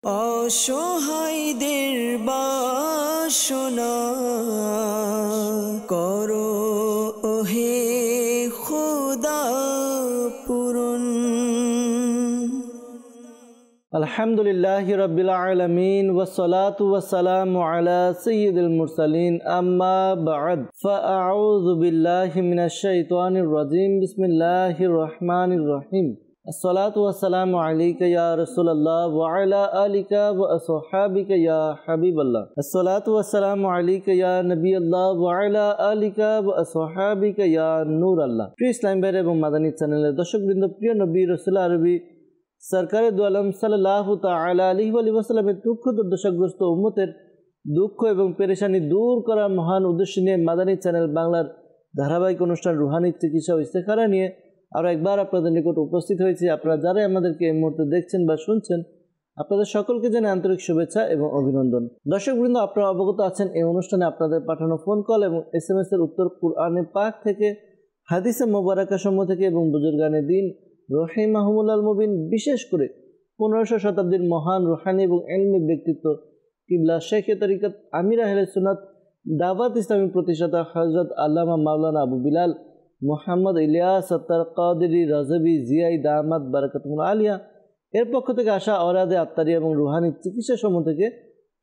অসহায়দের বাসনা করো ওহে খোদা পূরণ। আলহামদুলিল্লাহি রাব্বিল আলামিন ওয়াসসালাতু ওয়াসসালামু আলা সাইয়্যিদিল মুরসালিন আম্মা বা'দ ফাআউযু বিল্লাহি মিনাশ শাইতানির রাজীম বিসমিল্লাহির রহমানির রহিম। আসসালাতু ওয়াসসালামু আলাইকা ইয়া রাসূলুল্লাহ ওয়া আলা আলিকা ওয়া আসহাবিকা ইয়া হাবিবাল্লাহ। আসসালাতু ওয়াসসালামু আলাইকা ইয়া নবিয়াল্লাহ ওয়া আলা আলিকা ওয়া আসহাবিকা ইয়া নূরাল্লাহ। প্রিয় ইসলাম ভাই এবং মাদানী চ্যানেলের দর্শকবৃন্দ, প্রিয় নবী রাসূল আরবি সরকারে দু আলম সাল্লাল্লাহু তাআলা আলাইহি ওয়া সাল্লামের দুঃখ দুর্দশাগ্রস্ত উম্মতের দুঃখ এবং পেরেশানি দূর করার মহান উদ্দেশ্য নিয়ে মাদানী চ্যানেল বাংলার ধারাবাহিক অনুষ্ঠান রুহানি চিকিৎসা ও ইস্তেখারা নিয়ে আরও একবার আপনাদের নিকট উপস্থিত হয়েছি। আপনারা যারাই আমাদেরকে এই মুহূর্তে দেখছেন বা শুনছেন, আপনাদের সকলকে জানাই আন্তরিক শুভেচ্ছা এবং অভিনন্দন। দর্শকবৃন্দ, আপনারা অবগত আছেন এই অনুষ্ঠানে আপনাদের পাঠানো ফোন কল এবং SMS এর উত্তর কুরআনে পাক থেকে, হাদিসে মোবারকা সমূহ থেকে এবং বুজুর্গানে দিন রহিমাহুমুল্লাহ মুবিন, বিশেষ করে 1500 শতাব্দীর মহান রুহানি এবং ইলমি ব্যক্তিত্ব কিবলা শেখে তরিকত আমির আহলে সুন্নাত দাওয়াত ইসলামী প্রতিষ্ঠাতা হযরত আল্লামা মাওলানা আবু বিলাল মোহাম্মদ ইলিয়াস আত্তার কাদেরী রাজবি জিয়াই দামাত বারাকাতুল আলিয়া এর পক্ষ থেকে আসা অরাদে আত্মারি এবং রুহানি চিকিৎসা সমূহ থেকে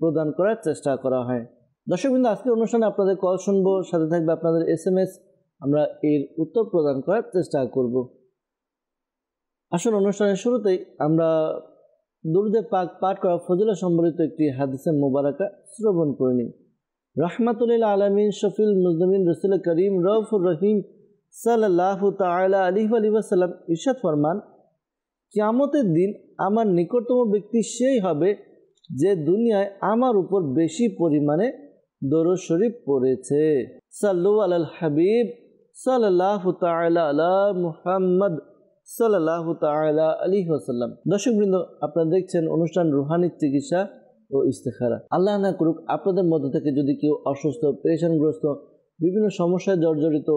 প্রদান করার চেষ্টা করা হয়। দর্শকবৃন্দ, আজকের অনুষ্ঠানে আপনাদের কল শুনবো, সাথে থাকবে আপনাদের SMS, আমরা এর উত্তর প্রদান করার চেষ্টা করব। আসল অনুষ্ঠানের শুরুতেই আমরা দুরুদে পাক পাঠ করা ফজিলত সম্বলিত একটি হাদিসে মুবারাকা শ্রবণ করে নিই। রাহমাতুল আলামিন শফিল মুজনিবিন রাসূল করিম রউফুর রহিম সাল্লাল্লাহু তাআলা আলাইহি ওয়া সাল্লাম ইরশাদ ফরমান, কিয়ামতের দিন আমার নিকটতম ব্যক্তি সেই হবে যে দুনিয়ায় আমার উপর বেশি পরিমাণে দরুদ শরীফ পড়েছে। সাল্লু আলাল হাবিব সাল্লাল্লাহু তাআলা আলা মুহাম্মদ সাল্লাল্লাহু তাআলা আলাইহি ওয়াসাল্লাম। দর্শকবৃন্দ, আপনারা দেখছেন অনুষ্ঠান রুহানি চিকিৎসা ও ইস্তেখারা। আল্লাহ না করুক আপনাদের মধ্য থেকে যদি কেউ অসুস্থ, পেরেশানগ্রস্ত, বিভিন্ন সমস্যায় জর্জরিত,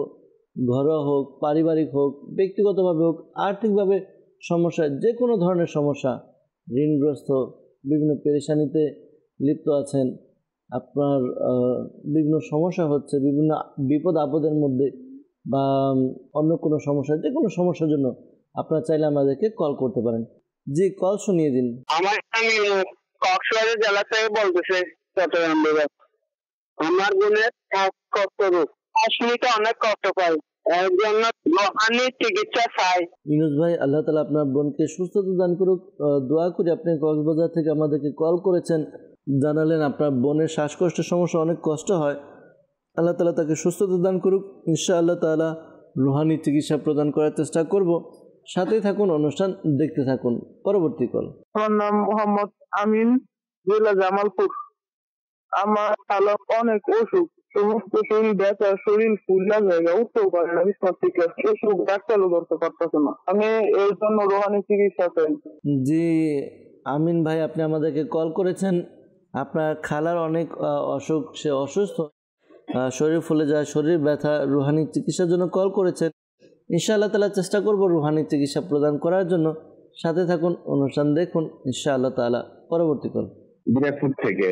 ঘরোয়া হোক, পারিবারিক হোক, ব্যক্তিগতভাবে হোক, আর্থিকভাবে সমস্যা, যে কোনো ধরনের সমস্যা, ঋণগ্রস্ত, বিভিন্ন পেরেশানিতে লিপ্ত আছেন, আপনার বিভিন্ন সমস্যা হচ্ছে, বিভিন্ন বিপদ আপদের মধ্যে বা অন্য কোনো সমস্যা, যে কোনো সমস্যার জন্য আপনারা চাইলে আমাদেরকে কল করতে পারেন। জি, কল শুনিয়ে দিন। আমি কক্সবাজার জেলা থেকে বলতেছি, চট্টগ্রাম বিভাগ। আমার বোনের কষ্ট রোগ, অসুবিধা, অনেক কষ্ট পাই, এর জন্য রুহানি চিকিৎসা চাই। ইউনুস ভাই, আল্লাহ তাআলা আপনার বোনকে সুস্থতা দান করুক। দোয়া করি, আপনি কক্সবাজার থেকে আমাদেরকে কল করেছেন, জানালেন আপনার বোনের শ্বাসকষ্টের সমস্যা, অনেক কষ্ট হয়। আল্লাহ তাআলা তাকে সুস্থতা দান করুক। ইনশাআল্লাহ তাআলা রুহানি চিকিৎসা প্রদান করার চেষ্টা করব। সাথেই থাকুন, অনুষ্ঠান দেখতে থাকুন। পরবর্তী কল। আমার নাম মোহাম্মদ আমিন, জেলা জামালপুর। আমার চালক অনেক অসুখ, সমস্ত শরীর ব্যথা, শরীর ফুলা জায়গা উঠতেও পারে না, বিছানা থেকে অসুখ, ডাক্তারও ধরতে পারতেছে না। আমি এর জন্য রুহানি চিকিৎসা চাই। জি আমিন ভাই, আপনি আমাদেরকে কল করেছেন। আপনার খালার অনেক অসুখ, সে অসুস্থ, শরীর ফুলে যায়, শরীর ব্যথা, রুহানি চিকিৎসার জন্য কল করেছেন। ইনশাআল্লাহ তাআলা চেষ্টা করব রুহানি চিকিৎসা প্রদান করার জন্য। সাথে থাকুন, অনুষ্ঠান দেখুন ইনশাআল্লাহ তাআলা। পরবর্তী কল। দিনাজপুর থেকে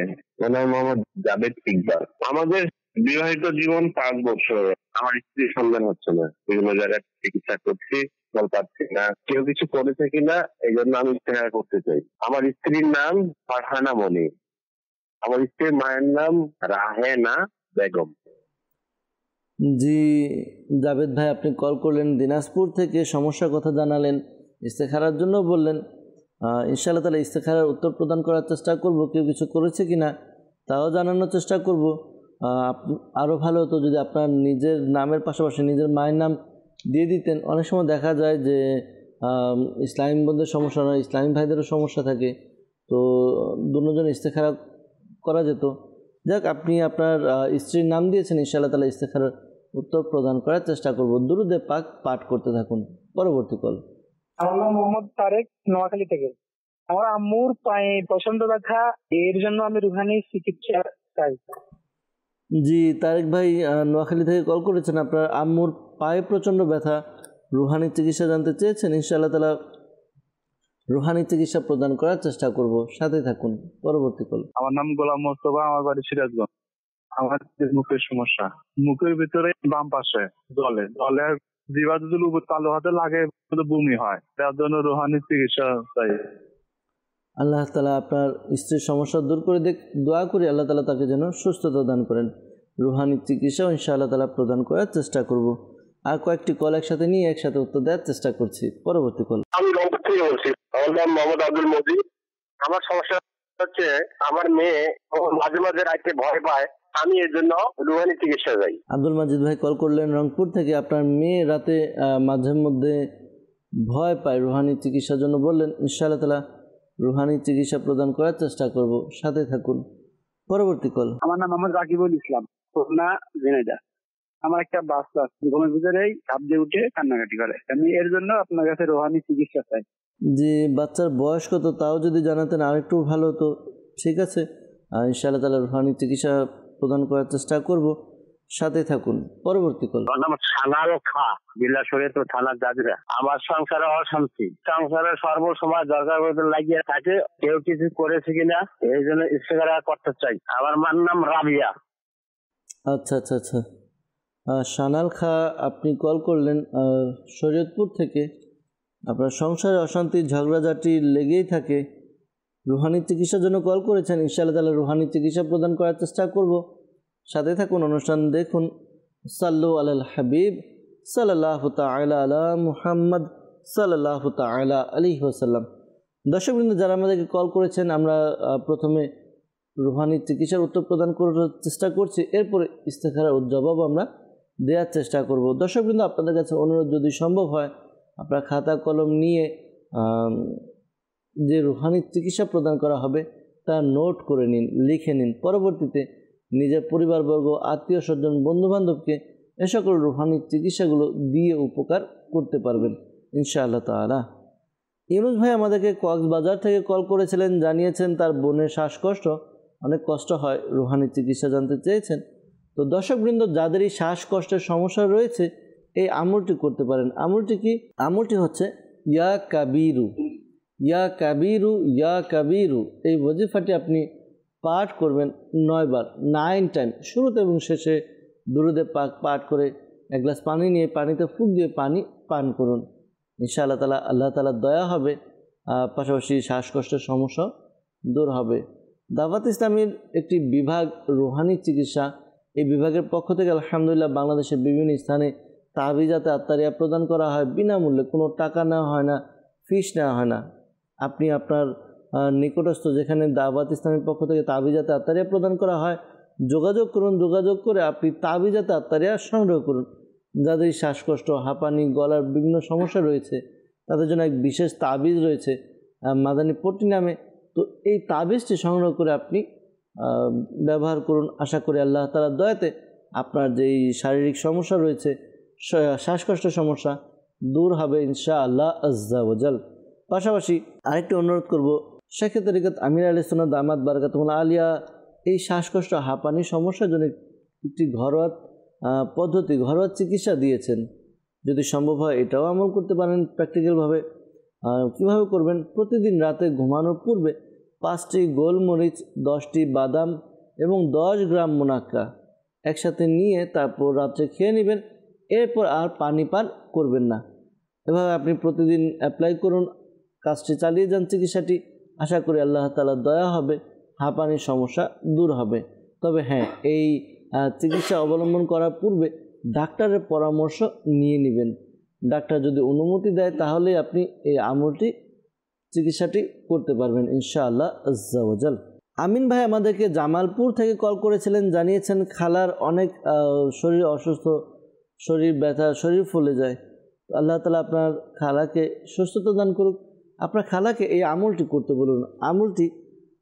মোহাম্মদ জাবেদ ইকবাল। আমাদের বিবাহিত জীবন 5 বছর। আমার স্ত্রীর সন্তান হচ্ছে না, বিভিন্ন জায়গায় চিকিৎসা করছি, ফল পাচ্ছি না। কেউ কিছু করেছে কিনা এই জন্য আমি ইস্তেহারা করতে চাই। আমার স্ত্রীর নাম ফারহানা মনি, আমার স্ত্রীর মায়ের নাম রাহেনা বেগম। জি জাবেদ ভাই, আপনি কল করলেন দিনাজপুর থেকে, সমস্যার কথা জানালেন, ইস্তেখারার জন্য বললেন। ইনশাআল্লাহ তাআলা ইস্তেখারার উত্তর প্রদান করার চেষ্টা করব। কেউ কিছু করেছে কিনা তাও জানানোর চেষ্টা করব। আরও ভালো হতো যদি আপনার নিজের নামের পাশাপাশি নিজের মায়ের নাম দিয়ে দিতেন। অনেক সময় দেখা যায় যে ইসলামী বন্ধুদের সমস্যা নয়, ইসলামী ভাইদেরও সমস্যা থাকে, তো দুজন ইস্তেখারা করা যেত। যাক, আপনি আপনার স্ত্রীর নাম দিয়েছেন, ইনশাআল্লাহ তাআলা ইস্তেখারার উত্তর প্রদান করার চেষ্টা করব। দুরুদে পাক পাঠ করতে থাকুন। পরবর্তী কল। আমার নাম মোহাম্মদ তারেক, নোয়াখালী থেকে। আমার আম্মুর পায়ে প্রচন্ড ব্যথা, এর জন্য আমি রুহানি চিকিৎসা চাই। জি তারেক ভাই, নোয়াখালী থেকে কল করেছেন। আপনার আম্মুর পায়ে প্রচণ্ড ব্যথা, রুহানি চিকিৎসা জানতে চেয়েছেন। ইনশাআল্লাহ তাআলা রুহানি চিকিৎসা প্রদান করার চেষ্টা করব, সাথে থাকুন। পরবর্তী কল। আমার নাম গোলাম মোস্তফা, আমার বাড়ি সিরাজগঞ্জ। আমার মুখের সমস্যা, মুখের ভিতরে বাম পাশে জলে জিবা যদি তালু হাতে লাগে বমি হয়, তার জন্য রুহানি চিকিৎসা চাই। আল্লাহ তালা আপনার স্ত্রীর সমস্যা দূর করে দোয়া করি আল্লাহ তালা তাকে যেন সুস্থতা দান করেন। রুহানি চিকিৎসাও ইনশাআল্লাহ তালা প্রদান করার চেষ্টা করব। আর কয়েকটি কল একসাথে নিয়ে একসাথে উত্তর দেওয়ার চেষ্টা করছি। পরবর্তী কল। আমি রংপুর থেকে বলছি। আমার নাম মোহাম্মদ আব্দুল মজিদ। আমার সমস্যা হচ্ছে আমার মেয়ে মাঝে মাঝে রাতে ভয় পায়, আমি এর জন্য রুহানি চিকিৎসা যাই। আব্দুল মাজিদ ভাই কল করলেন রংপুর থেকে। আপনার মেয়ে রাতে মাঝে মধ্যে ভয় পায়, রুহানি চিকিৎসার জন্য বললেন। ইনশাআল্লাহ তালা রুহানি চিকিৎসা প্রদান করার চেষ্টা করব, সাথে থাকুন। পরবর্তী কল। আমার নাম মোহাম্মদ রাকিবুল ইসলাম, খুলনা ঝিনাইদহ। আমার একটা বাচ্চা ঘুমের ভিতরেই ঝাঁপ দিয়ে উঠে কান্নাকাটি করে, আমি এর জন্য আপনার কাছে রুহানি চিকিৎসা চাই। যে বাচ্চার বয়স কত তাও যদি জানাতেন আরেকটু ভালো হতো। ঠিক আছে, ইনশাআল্লাহ তাআলা রুহানি চিকিৎসা প্রদান করার চেষ্টা করব, সাথে থাকুন। পরবর্তী কল। নাম সানাল খা, জেলা শরীয়তপুর থানা জাজিরা। আমার সংসারে অশান্তি, সংসারে সর্বসময় দরকার মতো লাগিয়ে থাকে, কেউ কিছু করেছে কিনা এই জন্য ইস্তেখারা করতে চাই। আমার মার নাম রাবিয়া। আচ্ছা আচ্ছা আচ্ছা, সানাল খা আপনি কল করলেন শরীয়তপুর থেকে। আপনার সংসারে অশান্তি ঝগড়াঝাটি লেগেই থাকে, রুহানি চিকিৎসার জন্য কল করেছেন। ইনশাআল্লাহ তাআলা রুহানি চিকিৎসা প্রদান করার চেষ্টা করব, সাথে থাকুন। অনুষ্ঠান দেখুন। সাল্লু আলাল হাবিব সাল্লাল্লাহু তাআলা আলা মুহাম্মদ সাল্লাল্লাহু তাআলা আলাইহি ওয়াসাল্লাম। দর্শকবৃন্দ, যারা আমাদেরকে কল করেছেন, আমরা প্রথমে রুহানি চিকিৎসার উত্তর প্রদান করার চেষ্টা করছি, এরপরে ইস্তেখারার জবাব আমরা দেওয়ার চেষ্টা করব। দর্শকবৃন্দ, আপনাদের কাছে অনুরোধ, যদি সম্ভব হয় আপনার খাতা কলম নিয়ে যে রুহানি চিকিৎসা প্রদান করা হবে তা নোট করে নিন, লিখে নিন। পরবর্তীতে নিজের পরিবারবর্গ, আত্মীয় স্বজন, বন্ধুবান্ধবকে এ সকল রুহানি চিকিৎসাগুলো দিয়ে উপকার করতে পারবেন ইনশাআল্লাহ তাআলা। ইউনুস ভাই আমাদেরকে কক্সবাজার থেকে কল করেছিলেন, জানিয়েছেন তার বোনের শ্বাসকষ্ট, অনেক কষ্ট হয়, রুহানি চিকিৎসা জানতে চেয়েছেন। তো দর্শকবৃন্দ, যাদের এই শ্বাসকষ্টের সমস্যা রয়েছে এই আমলটি করতে পারেন। আমলটি কি? আমলটি হচ্ছে ইয়া কাবিরু, ইয়া কাবিরু, ইয়া কাবিরু। এই ওয়াজিফাটি আপনি পাঠ করবেন 9 বার, 9 টাইম, শুরুতে এবং শেষে দুরূদে পাক পাঠ করে এক গ্লাস পানি নিয়ে পানিতে ফুঁক দিয়ে পানি পান করুন। ইনশাআল্লাহ তাআলা আল্লাহ তাআলার দয়া হবে, পাশাপাশি শ্বাসকষ্টের সমস্যা দূর হবে। দাওয়াত ইসলামীর একটি বিভাগ রুহানি চিকিৎসা, এই বিভাগের পক্ষ থেকে আলহামদুলিল্লাহ বাংলাদেশের বিভিন্ন স্থানে তাবিজাতে আত্মারিয়া প্রদান করা হয় বিনামূল্যে, কোনো টাকা নেওয়া হয় না, ফিস নেওয়া হয় না। আপনি আপনার নিকটস্থ যেখানে দাওয়াত ইসলামের পক্ষ থেকে তাবিজাতে আত্মারিয়া প্রদান করা হয় যোগাযোগ করুন, যোগাযোগ করে আপনি তাবিজাতে আত্মারিয়া সংগ্রহ করুন। যাদের শ্বাসকষ্ট, হাঁপানি, গলার বিভিন্ন সমস্যা রয়েছে তাদের জন্য এক বিশেষ তাবিজ রয়েছে মাদানী পট্টি নামে। তো এই তাবিজটি সংগ্রহ করে আপনি ব্যবহার করুন। আশা করি আল্লাহ তাআলার দয়াতে আপনার যেই শারীরিক সমস্যা রয়েছে, শ্বাসকষ্টের সমস্যা দূর হবে ইনশাআল্লাহ আজ্জা ওয়াজাল। পাশাপাশি আরেকটি অনুরোধ করব, শেখ তরিকত আমির আহলে সুন্নাত দামাত বারাকাতুহুল আলিয়া এই শ্বাসকষ্ট, হাঁপানি সমস্যার জন্য একটি ঘরোয়া পদ্ধতি, ঘরোয়া চিকিৎসা দিয়েছেন। যদি সম্ভব হয় এটাও আমল করতে পারেন প্র্যাকটিক্যালভাবে। কীভাবে করবেন? প্রতিদিন রাতে ঘুমানোর পূর্বে 5টি গোলমরিচ, 10টি বাদাম এবং 10 গ্রাম মুনাক্কা একসাথে নিয়ে তারপর রাত্রে খেয়ে নেবেন। এরপর আর পানি পান করবেন না। এভাবে আপনি প্রতিদিন অ্যাপ্লাই করুন, কাজটি চালিয়ে যান চিকিৎসাটি। আশা করি আল্লাহ তাআলার দয়া হবে, হাঁপানির সমস্যা দূর হবে। তবে হ্যাঁ, এই চিকিৎসা অবলম্বন করার পূর্বে ডাক্তারের পরামর্শ নিয়ে নেবেন। ডাক্তার যদি অনুমতি দেয় তাহলে আপনি এই আমলটি, চিকিৎসাটি করতে পারবেন ইনশাআল্লাহ আজ্জা ওয়াজাল। আমিন ভাই আমাদেরকে জামালপুর থেকে কল করেছিলেন, জানিয়েছেন খালার অনেক শরীর অসুস্থ, শরীর ব্যথা, শরীর ফুলে যায়। আল্লাহ তাআলা আপনার খালাকে সুস্থতা দান করুক। আপনার খালাকে এই আমলটি করতে বলুন। আমলটি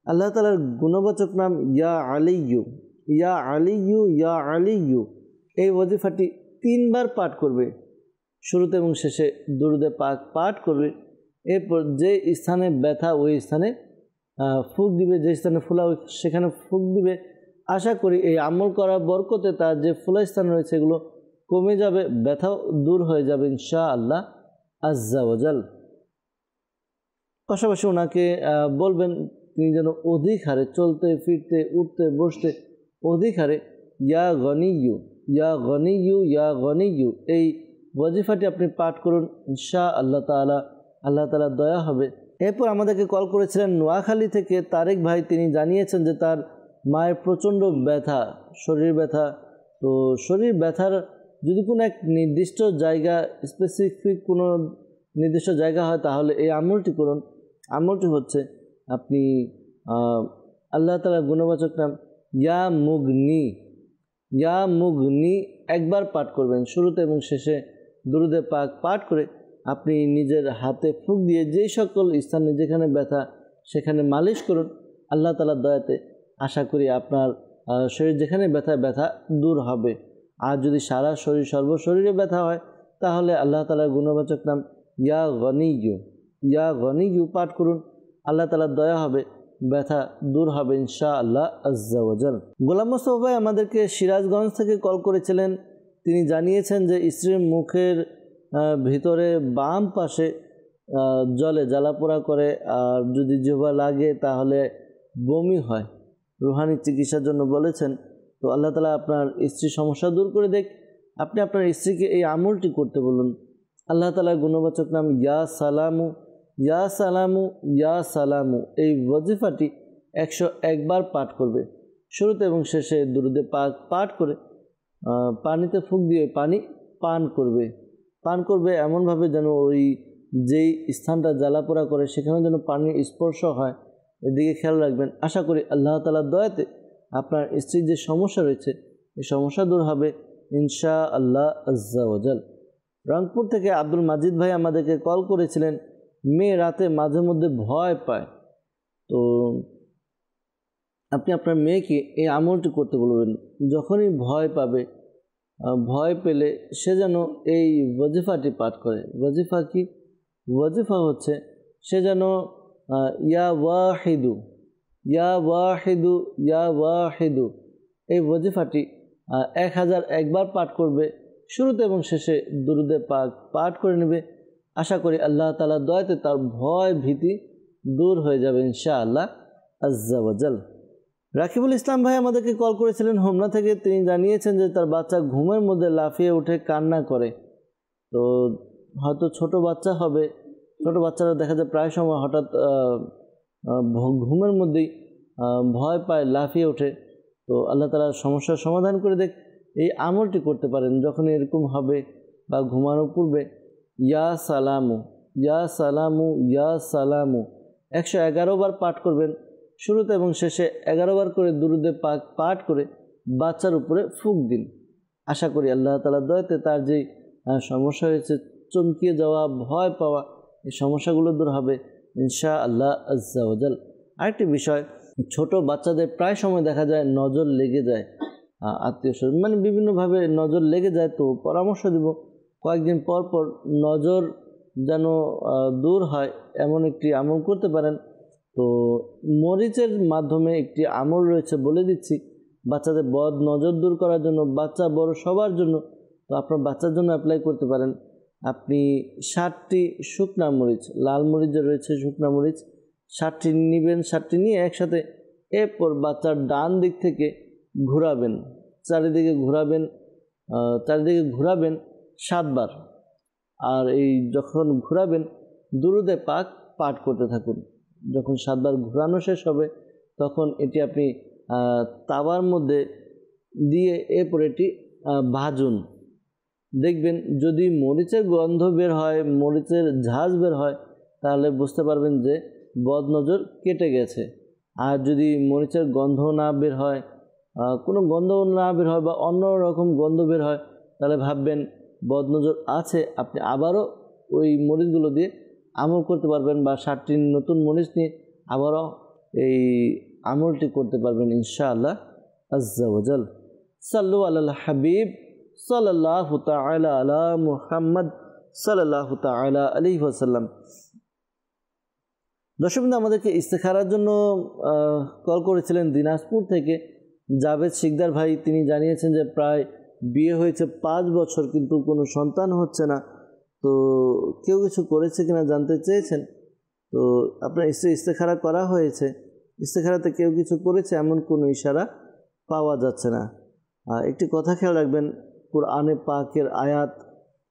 আল্লাহ তাআলার গুণবাচক নাম ইয়া আলিয়্যু, ইয়া আলিয়্যু, ইয়া আলিয়্যু। এই ওয়াজিফাটি 3 বার পাঠ করবে, শুরুতে এবং শেষে দুরূদে পাক পাঠ করবে। এরপর যে স্থানে ব্যথা ওই স্থানে ফুঁক দিবে, যে স্থানে ফোলা সেখানে ফুঁক দিবে। আশা করি এই আমল করার বরকতে তার যে ফোলা স্থান রয়েছে এগুলো কমে যাবে, ব্যথাও দূর হয়ে যাবে ইনশাআল্লাহ আজ্জা ওয়াজাল। পাশাপাশি ওনাকে বলবেন তিনি যেন অধিক হারে চলতে ফিরতে উঠতে বসতে অধিক হারে ইয়া গনিয়ু ইয়া গনিয়ু ইয়া গনিয়ু এই ওয়াজিফাটি আপনি পাঠ করুন, ইনশাআল্লাহ তাআলা দয়া হবে। এরপর আমাদেরকে কল করেছিলেন নোয়াখালী থেকে তারেক ভাই, তিনি জানিয়েছেন যে তার মায়ের প্রচণ্ড ব্যথা, শরীর ব্যথা। তো শরীর ব্যথার যদি কোনো এক নির্দিষ্ট জায়গা, স্পেসিফিক কোনো নির্দিষ্ট জায়গা হয় তাহলে এই আমলটি করুন। আমলটি হচ্ছে আপনি আল্লাহ তাআলার গুণবাচক নাম ইয়া মুগনি একবার পাঠ করবেন। শুরুতে এবং শেষে দুরুদে পাক পাঠ করে আপনি নিজের হাতে ফুঁক দিয়ে যেই সকল স্থানে যেখানে ব্যথা সেখানে মালিশ করুন। আল্লাহ তাআলার দয়াতে আশা করি আপনার শরীর যেখানে ব্যথা দূর হবে। আর যদি সারা শরীর সর্বশরীরে ব্যথা হয় তাহলে আল্লাহ তাআলার গুণবাচক নাম ইয়া গনিয়ু পাঠ করুন। আল্লাহ তাআলার দয়া হবে, ব্যথা দূর হবে ইনশাআল্লাহ আজ্জা ওয়াজাল। গোলাম মোস্তফা ভাই আমাদেরকে সিরাজগঞ্জ থেকে কল করেছিলেন। তিনি জানিয়েছেন যে স্ত্রীর মুখের ভিতরে বাম পাশে জলে জ্বালাপোড়া করে, আর যদি জিহ্বা লাগে তাহলে বমি হয়। রুহানি চিকিৎসার জন্য বলেছেন। তো আল্লাহ তাআলা আপনার স্ত্রীর সমস্যা দূর করে দেখ। আপনি আপনার স্ত্রীকে এই আমলটি করতে বলুন। আল্লাহ তাআলার গুণবাচক নাম ইয়া সালামু এই ওয়াজিফাটি 101 বার পাঠ করবে। শুরুতে এবং শেষে দুরুদে পাক পাঠ করে পানিতে ফুঁক দিয়ে পানি পান করবে এমনভাবে যেন ওই যেই স্থানটা জ্বালাপোড়া করে সেখানে যেন পানির স্পর্শ হয়, এদিকে খেয়াল রাখবেন। আশা করি আল্লাহ তাআলার দয়াতে আপনার স্ত্রীর যে সমস্যা রয়েছে এই সমস্যা দূর হবে ইনশাআল্লাহ আজ্জা ওয়াজাল। রংপুর থেকে আব্দুল মাজিদ ভাই আমাদেরকে কল করেছিলেন। মেয়ে রাতে মাঝে মধ্যে ভয় পায়। তো আপনি আপনার মেয়েকে এই আমলটি করতে বলবেন। যখনই ভয় পাবে, ভয় পেলে সে যেন এই ওয়াজিফাটি পাঠ করে। ওয়াজিফা কি? ওয়াজিফা হচ্ছে সে যেন ইয়া ওয়াহিদু এই ওয়াজিফাটি 1001 বার পাঠ করবে। শুরুতে এবং শেষে দুরুদে পাক পাঠ করে নেবে। আশা করি আল্লাহ তাআলার দয়াতে তার ভয় ভীতি দূর হয়ে যাবে ইনশাআল্লাহ আজ্জা ওয়াজাল। রাকিবুল ইসলাম ভাই আমাদেরকে কল করেছিলেন হোমনা থেকে। তিনি জানিয়েছেন যে তার বাচ্চা ঘুমের মধ্যে লাফিয়ে উঠে কান্না করে। তো হয়তো ছোট বাচ্চা হবে। ছোট বাচ্চারা দেখা যায় প্রায় সময় হঠাৎ ঘুমের মধ্যেই ভয় পায়, লাফিয়ে ওঠে। তো আল্লাহ তাআলা সমস্যার সমাধান করে দেখ। এই আমলটি করতে পারেন যখন এরকম হবে বা ঘুমানোর পূর্বে ইয়া সালামু 111 বার পাঠ করবেন। শুরুতে এবং শেষে 11 বার করে দুরুদে পাক পাঠ করে বাচ্চার উপরে ফুঁক দিন। আশা করি আল্লাহ তাআলার দয়াতে তার যেই সমস্যা হয়েছে, চমকিয়ে যাওয়া, ভয় পাওয়া, এই সমস্যাগুলো দূর হবে ইনশাআল্লাহ আজ্জা ওয়াজাল। আরেকটি বিষয়, ছোট বাচ্চাদের প্রায় সময় দেখা যায় নজর লেগে যায়, আত্মীয় স্বজন মানে বিভিন্নভাবে নজর লেগে যায়। তো পরামর্শ দিব কয়েকদিন পর পর নজর যেন দূর হয় এমন একটি আমল করতে পারেন। তো মরিচের মাধ্যমে একটি আমল রয়েছে, বলে দিচ্ছি, বাচ্চাদের বদ নজর দূর করার জন্য, বাচ্চা বড় সবার জন্য। তো আপনার বাচ্চার জন্য অ্যাপ্লাই করতে পারেন। আপনি 60টি শুকনা মরিচ, লাল মরিচ যে রয়েছে শুকনা মরিচ 60টি নেবেন। 60টি নিয়ে একসাথে এরপর বাচ্চার ডান দিক থেকে ঘোরাবেন, চারিদিকে ঘোরাবেন 7 বার। আর এই যখন ঘোরাবেন দুরুদে পাক পাঠ করতে থাকুন। যখন 7 বার ঘোরানো শেষ হবে তখন এটি আপনি তাওয়ার মধ্যে দিয়ে এরপর এটি ভাজুন। দেখবেন যদি মরিচের গন্ধ বের হয়, মরিচের ঝাঁজ বের হয়, তাহলে বুঝতে পারবেন যে বদনজর কেটে গেছে। আর যদি মরিচের গন্ধ না বের হয়, কোনো গন্ধ না বের হয় বা অন্য রকম গন্ধ বের হয়, তাহলে ভাববেন বদনজর আছে। আপনি আবারও ওই মরিচগুলো দিয়ে আমল করতে পারবেন বা 60টি নতুন মরিচ নিয়ে আবারও এই আমলটি করতে পারবেন ইনশাআল্লাহ আজ্জা ওয়াজাল। সাল্লু আলাল হাবিব সাল্লাল্লাহু তাআলা আলা মুহাম্মদ সাল্লাল্লাহু তাআলা আলাইহি ওয়াসাল্লাম। দর্শকবৃন্দ, আমাদেরকে ইস্তেখারার জন্য কল করেছিলেন দিনাজপুর থেকে জাভেদ শিকদার ভাই। তিনি জানিয়েছেন যে প্রায় বিয়ে হয়েছে 5 বছর কিন্তু কোনো সন্তান হচ্ছে না। তো কেউ কিছু করেছে কিনা জানতে চেয়েছেন। তো আপনার ইস্তেখারা করা হয়েছে, ইস্তেখারাতে কেউ কিছু করেছে এমন কোনো ইশারা পাওয়া যাচ্ছে না। একটি কথা খেয়াল রাখবেন, কোরআনে পাকের আয়াত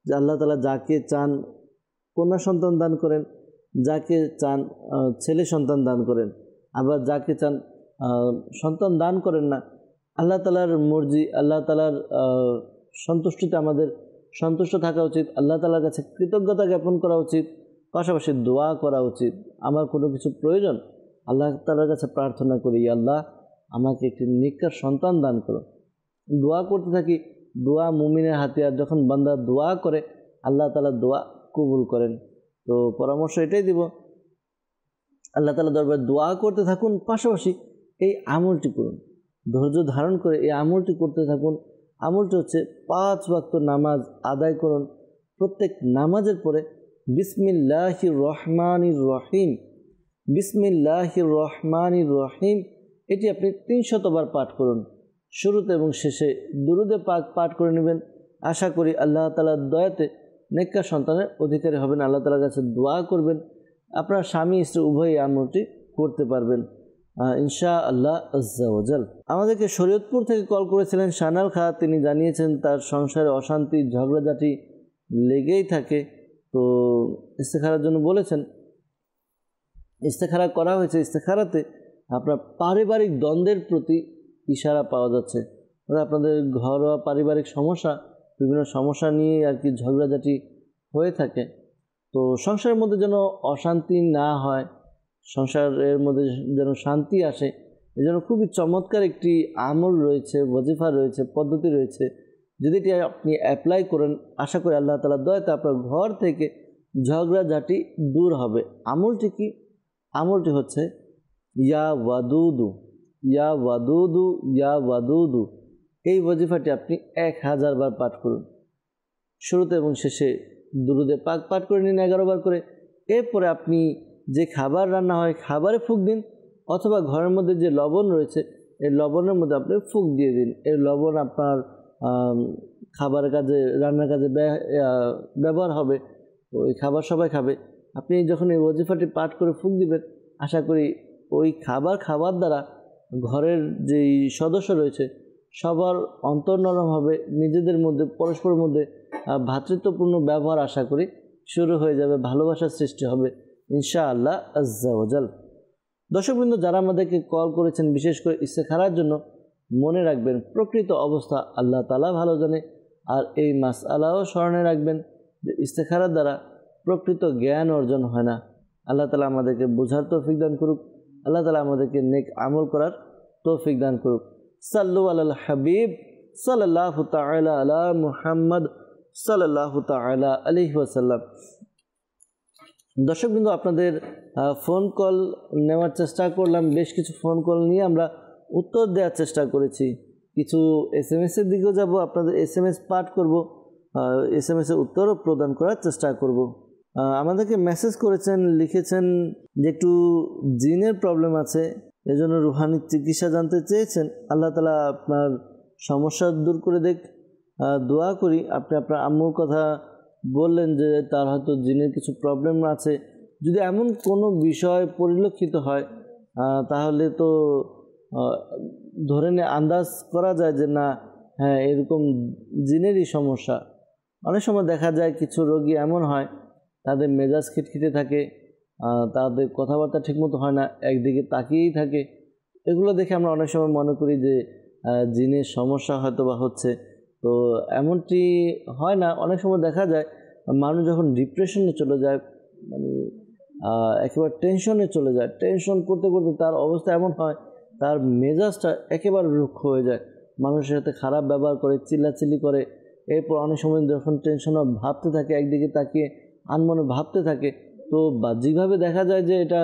যে আল্লাহ তাআলা যাকে চান কন্যা সন্তান দান করেন, যাকে চান ছেলে সন্তান দান করেন, আবার যাকে চান সন্তান দান করেন না। আল্লাহ তাআলার মর্জি, আল্লাহ তাআলার সন্তুষ্টিতে আমাদের সন্তুষ্ট থাকা উচিত, আল্লাহ তাআলার কাছে কৃতজ্ঞতা জ্ঞাপন করা উচিত, পাশাপাশি দোয়া করা উচিত। আমার কোনো কিছু প্রয়োজন আল্লাহ তাআলার কাছে প্রার্থনা করি, আল্লাহ আমাকে একটি নেককার সন্তান দান করো, দোয়া করতে থাকি। দোয়া মুমিনের হাতিয়ার, যখন বান্দা দোয়া করে আল্লাহ তাআলা দোয়া কবুল করেন। তো পরামর্শ এটাই দিব, আল্লাহ তাআলা দরবারে দোয়া করতে থাকুন, পাশাপাশি এই আমলটি করুন, ধৈর্য ধারণ করে এই আমলটি করতে থাকুন। আমলটি হচ্ছে 5 ওয়াক্ত নামাজ আদায় করুন। প্রত্যেক নামাজের পরে বিসমিল্লাহির রহমানির রহিম, বিসমিল্লাহির রহমানির রহিম এটি আপনি 300 বার পাঠ করুন। শুরুতে এবং শেষে দুরুদে পাক পাঠ করে নেবেন। আশা করি আল্লাহ তাআলার দয়াতে নেককার সন্তানের অধিকারী হবেন। আল্লাহ তাআলার কাছে দোয়া করবেন, আপনার স্বামী স্ত্রী উভয়ই আমলটি করতে পারবেন ইনশাআল্লাহ আজ্জা ওয়া জাল। আমাদেরকে শরীয়তপুর থেকে কল করেছিলেন শানাল খা। তিনি জানিয়েছেন তার সংসারে অশান্তি ঝগড়াঝাটি লেগেই থাকে। তো ইস্তেখারার জন্য বলেছেন, ইস্তেখারা করা হয়েছে। ইস্তেখারাতে আপনার পারিবারিক দ্বন্দ্বের প্রতি ইশারা পাওয়া যাচ্ছে, আপনাদের ঘরোয়া পারিবারিক সমস্যা, বিভিন্ন সমস্যা নিয়ে আর কি ঝগড়াঝাটি হয়ে থাকে। তো সংসারের মধ্যে যেন অশান্তি না হয়, সংসারের মধ্যে যেন শান্তি আসে, এজন্য খুবই চমৎকার একটি আমল রয়েছে, ওয়াজিফা রয়েছে, পদ্ধতি রয়েছে। যদি এটি আপনি অ্যাপ্লাই করেন, আশা করি আল্লাহ তাআলার দয়াতে আপনার ঘর থেকে ঝগড়াঝাটি দূর হবে। আমলটি কি? আমলটি হচ্ছে ইয়া ওয়াদুদু, ইয়া ওয়াদুদু, ইয়া ওয়াদুদু। এই ওয়াজিফাটি আপনি 1000 বার পাঠ করুন। শুরুতে এবং শেষে দুরুদে পাক পাঠ করে নিন 11 বার করে। এরপরে আপনি যে খাবার রান্না হয় খাবারে ফুঁক দিন, অথবা ঘরের মধ্যে যে লবণ রয়েছে এই লবণের মধ্যে আপনি ফুঁক দিয়ে দিন। এই লবণ আপনার খাবারের কাজে, রান্নার কাজে ব্যবহার হবে। তো ওই খাবার সবাই খাবে। আপনি যখন এই ওয়াজিফাটি পাঠ করে ফুঁক দিবেন, আশা করি ওই খাবার দ্বারা ঘরের যেই সদস্য রয়েছে সবার অন্তর নরম হবে, নিজেদের মধ্যে পরস্পরের মধ্যে ভ্রাতৃত্বপূর্ণ ব্যবহার আশা করি শুরু হয়ে যাবে, ভালোবাসার সৃষ্টি হবে ইনশাআল্লাহ আজ্জা ওয়া জাল। দর্শকবৃন্দ, যারা আমাদেরকে কল করেছেন বিশেষ করে ইস্তেখারার জন্য, মনে রাখবেন প্রকৃত অবস্থা আল্লাহ তাআলা ভালো জানে। আর এই মাসআলাও স্মরণে রাখবেন যে ইস্তেখারার দ্বারা প্রকৃত জ্ঞান অর্জন হয় না। আল্লাহ তাআলা আমাদেরকে বোঝার তৌফিক দান করুক, আল্লাহ তাআলা আমাদেরকে নেক আমল করার তৌফিক দান করুক। সাল্লু আলাল হাবিব সাল্লাল্লাহু তাআলা আলা মুহাম্মদ সাল্লাল্লাহু তাআলা আলাইহি ওয়াসাল্লাম। দর্শকবৃন্দ, আপনাদের ফোন কল নেওয়ার চেষ্টা করলাম, বেশ কিছু ফোন কল নিয়ে আমরা উত্তর দেওয়ার চেষ্টা করেছি। কিছু SMS-এর দিকেও যাব, আপনাদের SMS পাঠ করব, SMS-এর উত্তরও প্রদান করার চেষ্টা করব। আমাদেরকে মেসেজ করেছেন, লিখেছেন যে একটু জিনের প্রবলেম আছে, এজন্য রুহানি চিকিৎসা জানতে চেয়েছেন। আল্লাহ তাআলা আপনার সমস্যা দূর করে দেখ, দোয়া করি। আপনি আপনার আম্মুর কথা বললেন যে তার হয়তো জিনের কিছু প্রবলেম আছে। যদি এমন কোনো বিষয় পরিলক্ষিত হয় তাহলে তো ধরে আন্দাজ করা যায় যে না, হ্যাঁ এরকম জিনেরই সমস্যা। অনেক সময় দেখা যায় কিছু রোগী এমন হয় তাদের মেজাজ খিটখিটে থাকে, তাদের কথাবার্তা ঠিকমতো হয় না, একদিকে তাকিয়েই থাকে। এগুলো দেখে আমরা অনেক সময় মনে করি যে জিনের সমস্যা হয়তো বা হচ্ছে। তো এমনটি হয় না। অনেক সময় দেখা যায় মানুষ যখন ডিপ্রেশনে চলে যায়, মানে একেবারে টেনশনে চলে যায়, টেনশন করতে করতে তার অবস্থা এমন হয় তার মেজাজটা একেবারে রুক্ষ হয়ে যায়, মানুষের সাথে খারাপ ব্যবহার করে, চিল্লাচিল্লি করে। এরপর অনেক সময় যখন টেনশনে ভাবতে থাকে, একদিকে তাকিয়ে আনমনে ভাবতে থাকে, তো বাহ্যিকভাবে দেখা যায় যে এটা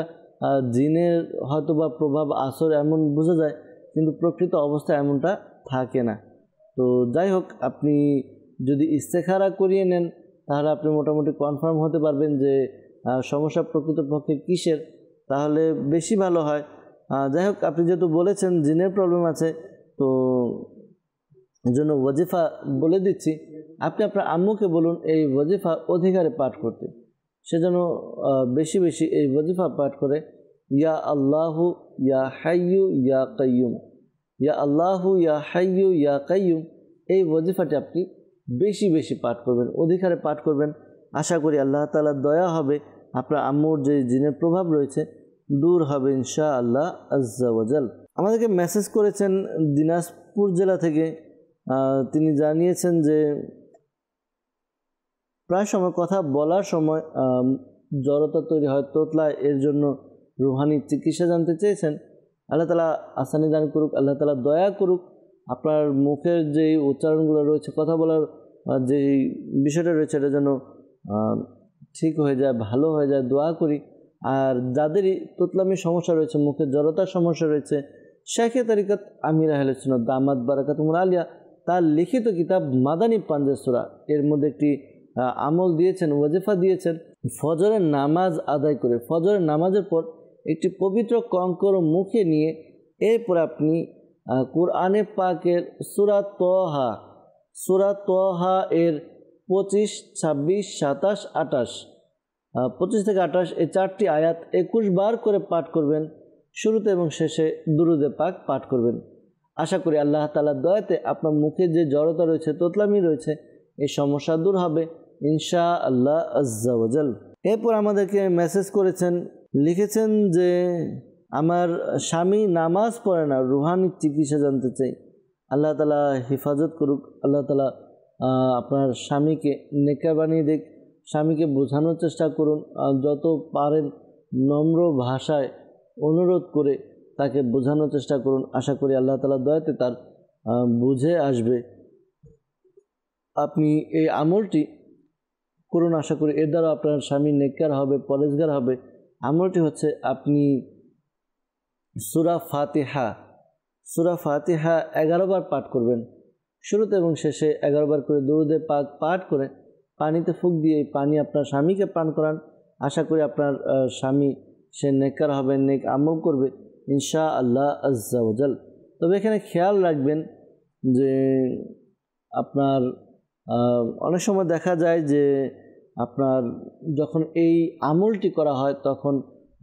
জিনের হয়তো বা প্রভাব আসর এমন বোঝা যায়, কিন্তু প্রকৃত অবস্থা এমনটা থাকে না। তো যাই হোক, আপনি যদি ইস্তেখারা করিয়ে নেন তাহলে আপনি মোটামুটি কনফার্ম হতে পারবেন যে সমস্যা প্রকৃতপক্ষে কিসের, তাহলে বেশি ভালো হয়। যাই হোক, আপনি যেহেতু বলেছেন জিনের প্রবলেম আছে, তো জন্য ওয়াজিফা বলে দিচ্ছি। আপনি আপনার আম্মুকে বলুন এই ওয়াজিফা অধিকারে পাঠ করতে। সে যেন বেশি বেশি এই ওয়াজিফা পাঠ করে, ইয়া আল্লাহু ইয়া হাইয়ু ইয়া কাইয়ুম, ইয়া আল্লাহু ইয়া হাইয়ু ইয়া কাইয়ুম। এই ওয়াজিফাটি আপনি বেশি বেশি পাঠ করবেন, অধিকারে পাঠ করবেন। আশা করি আল্লাহ তাআলার দয়া হবে, আপনার আম্মুর যে জিনের প্রভাব রয়েছে দূর হবে ইনশাআল্লাহ আজ্জা ওয়াজাল। আমাদেরকে মেসেজ করেছেন দিনাজপুর জেলা থেকে, তিনি জানিয়েছেন যে প্রায় সময় কথা বলার সময় জড়তা তৈরি হয়, তোতলায়, এর জন্য রুহানি চিকিৎসা জানতে চেয়েছেন। আল্লাহ তাআলা আসানি দান করুক, আল্লাহ তাআলা দয়া করুক। আপনার মুখের যেই উচ্চারণগুলো রয়েছে, কথা বলার যেই বিষয়টা রয়েছে, এটা যেন ঠিক হয়ে যায়, ভালো হয়ে যায়, দোয়া করি। আর যাদেরই তোতলামির সমস্যা রয়েছে, মুখের জড়তার সমস্যা রয়েছে, শেখে তরিকত আমির আহলে সুন্নাত দামাত বারাকাতুহুল আলিয়া তার লিখিত কিতাব মাদানী পাঞ্জে সূরা, এর মধ্যে একটি আমল দিয়েছেন, ওয়াজিফা দিয়েছেন। ফজরের নামাজ আদায় করে, ফজরের নামাজের পর একটি পবিত্র কঙ্কর মুখে নিয়ে এরপর আপনি কুরআনে পাকের সূরা তহা এর 25, 26, 27, 28, 25 থেকে 28 এই 4টি আয়াত 21 বার করে পাঠ করবেন। শুরুতে এবং শেষে দুরুদে পাক পাঠ করবেন। আশা করি আল্লাহ তাআলার দয়াতে আপনার মুখে যে জড়তা রয়েছে, তোতলামি রয়েছে, এই সমস্যা দূর হবে ইনশাআল্লাহ আজ্জা ওয়াজাল। এরপর আমাদেরকে মেসেজ করেছেন, লিখেছেন যে আমার স্বামী নামাজ পড়ে না, রুহানি চিকিৎসা জানতে চাই। আল্লাহ তাআলা হেফাজত করুক, আল্লাহ তাআলা আপনার স্বামীকে নেকা বানিয়ে দিক। স্বামীকে বোঝানোর চেষ্টা করুন, যত পারেন নম্র ভাষায় অনুরোধ করে তাকে বোঝানোর চেষ্টা করুন। আশা করি আল্লাহ তাআলার দয়াতে তার বুঝে আসবে। আপনি এই আমলটি করুন, আশা করি এর দ্বারা আপনার স্বামী নেককার হবে, পরেজগার হবে। আমলটি হচ্ছে আপনি সূরা ফাতিহা 11 বার পাঠ করবেন। শুরুতে এবং শেষে 11 বার করে দুরুদে পাক পাঠ করে পানিতে ফুঁক দিয়ে এই পানি আপনার স্বামীকে পান করান। আশা করি আপনার স্বামী সে নেককার হবে, নেক আমল করবে ইনশাআল্লাহ আজ্জা ওয়াজাল। তবে এখানে খেয়াল রাখবেন যে আপনার অনেক সময় দেখা যায় যে আপনার যখন এই আমলটি করা হয় তখন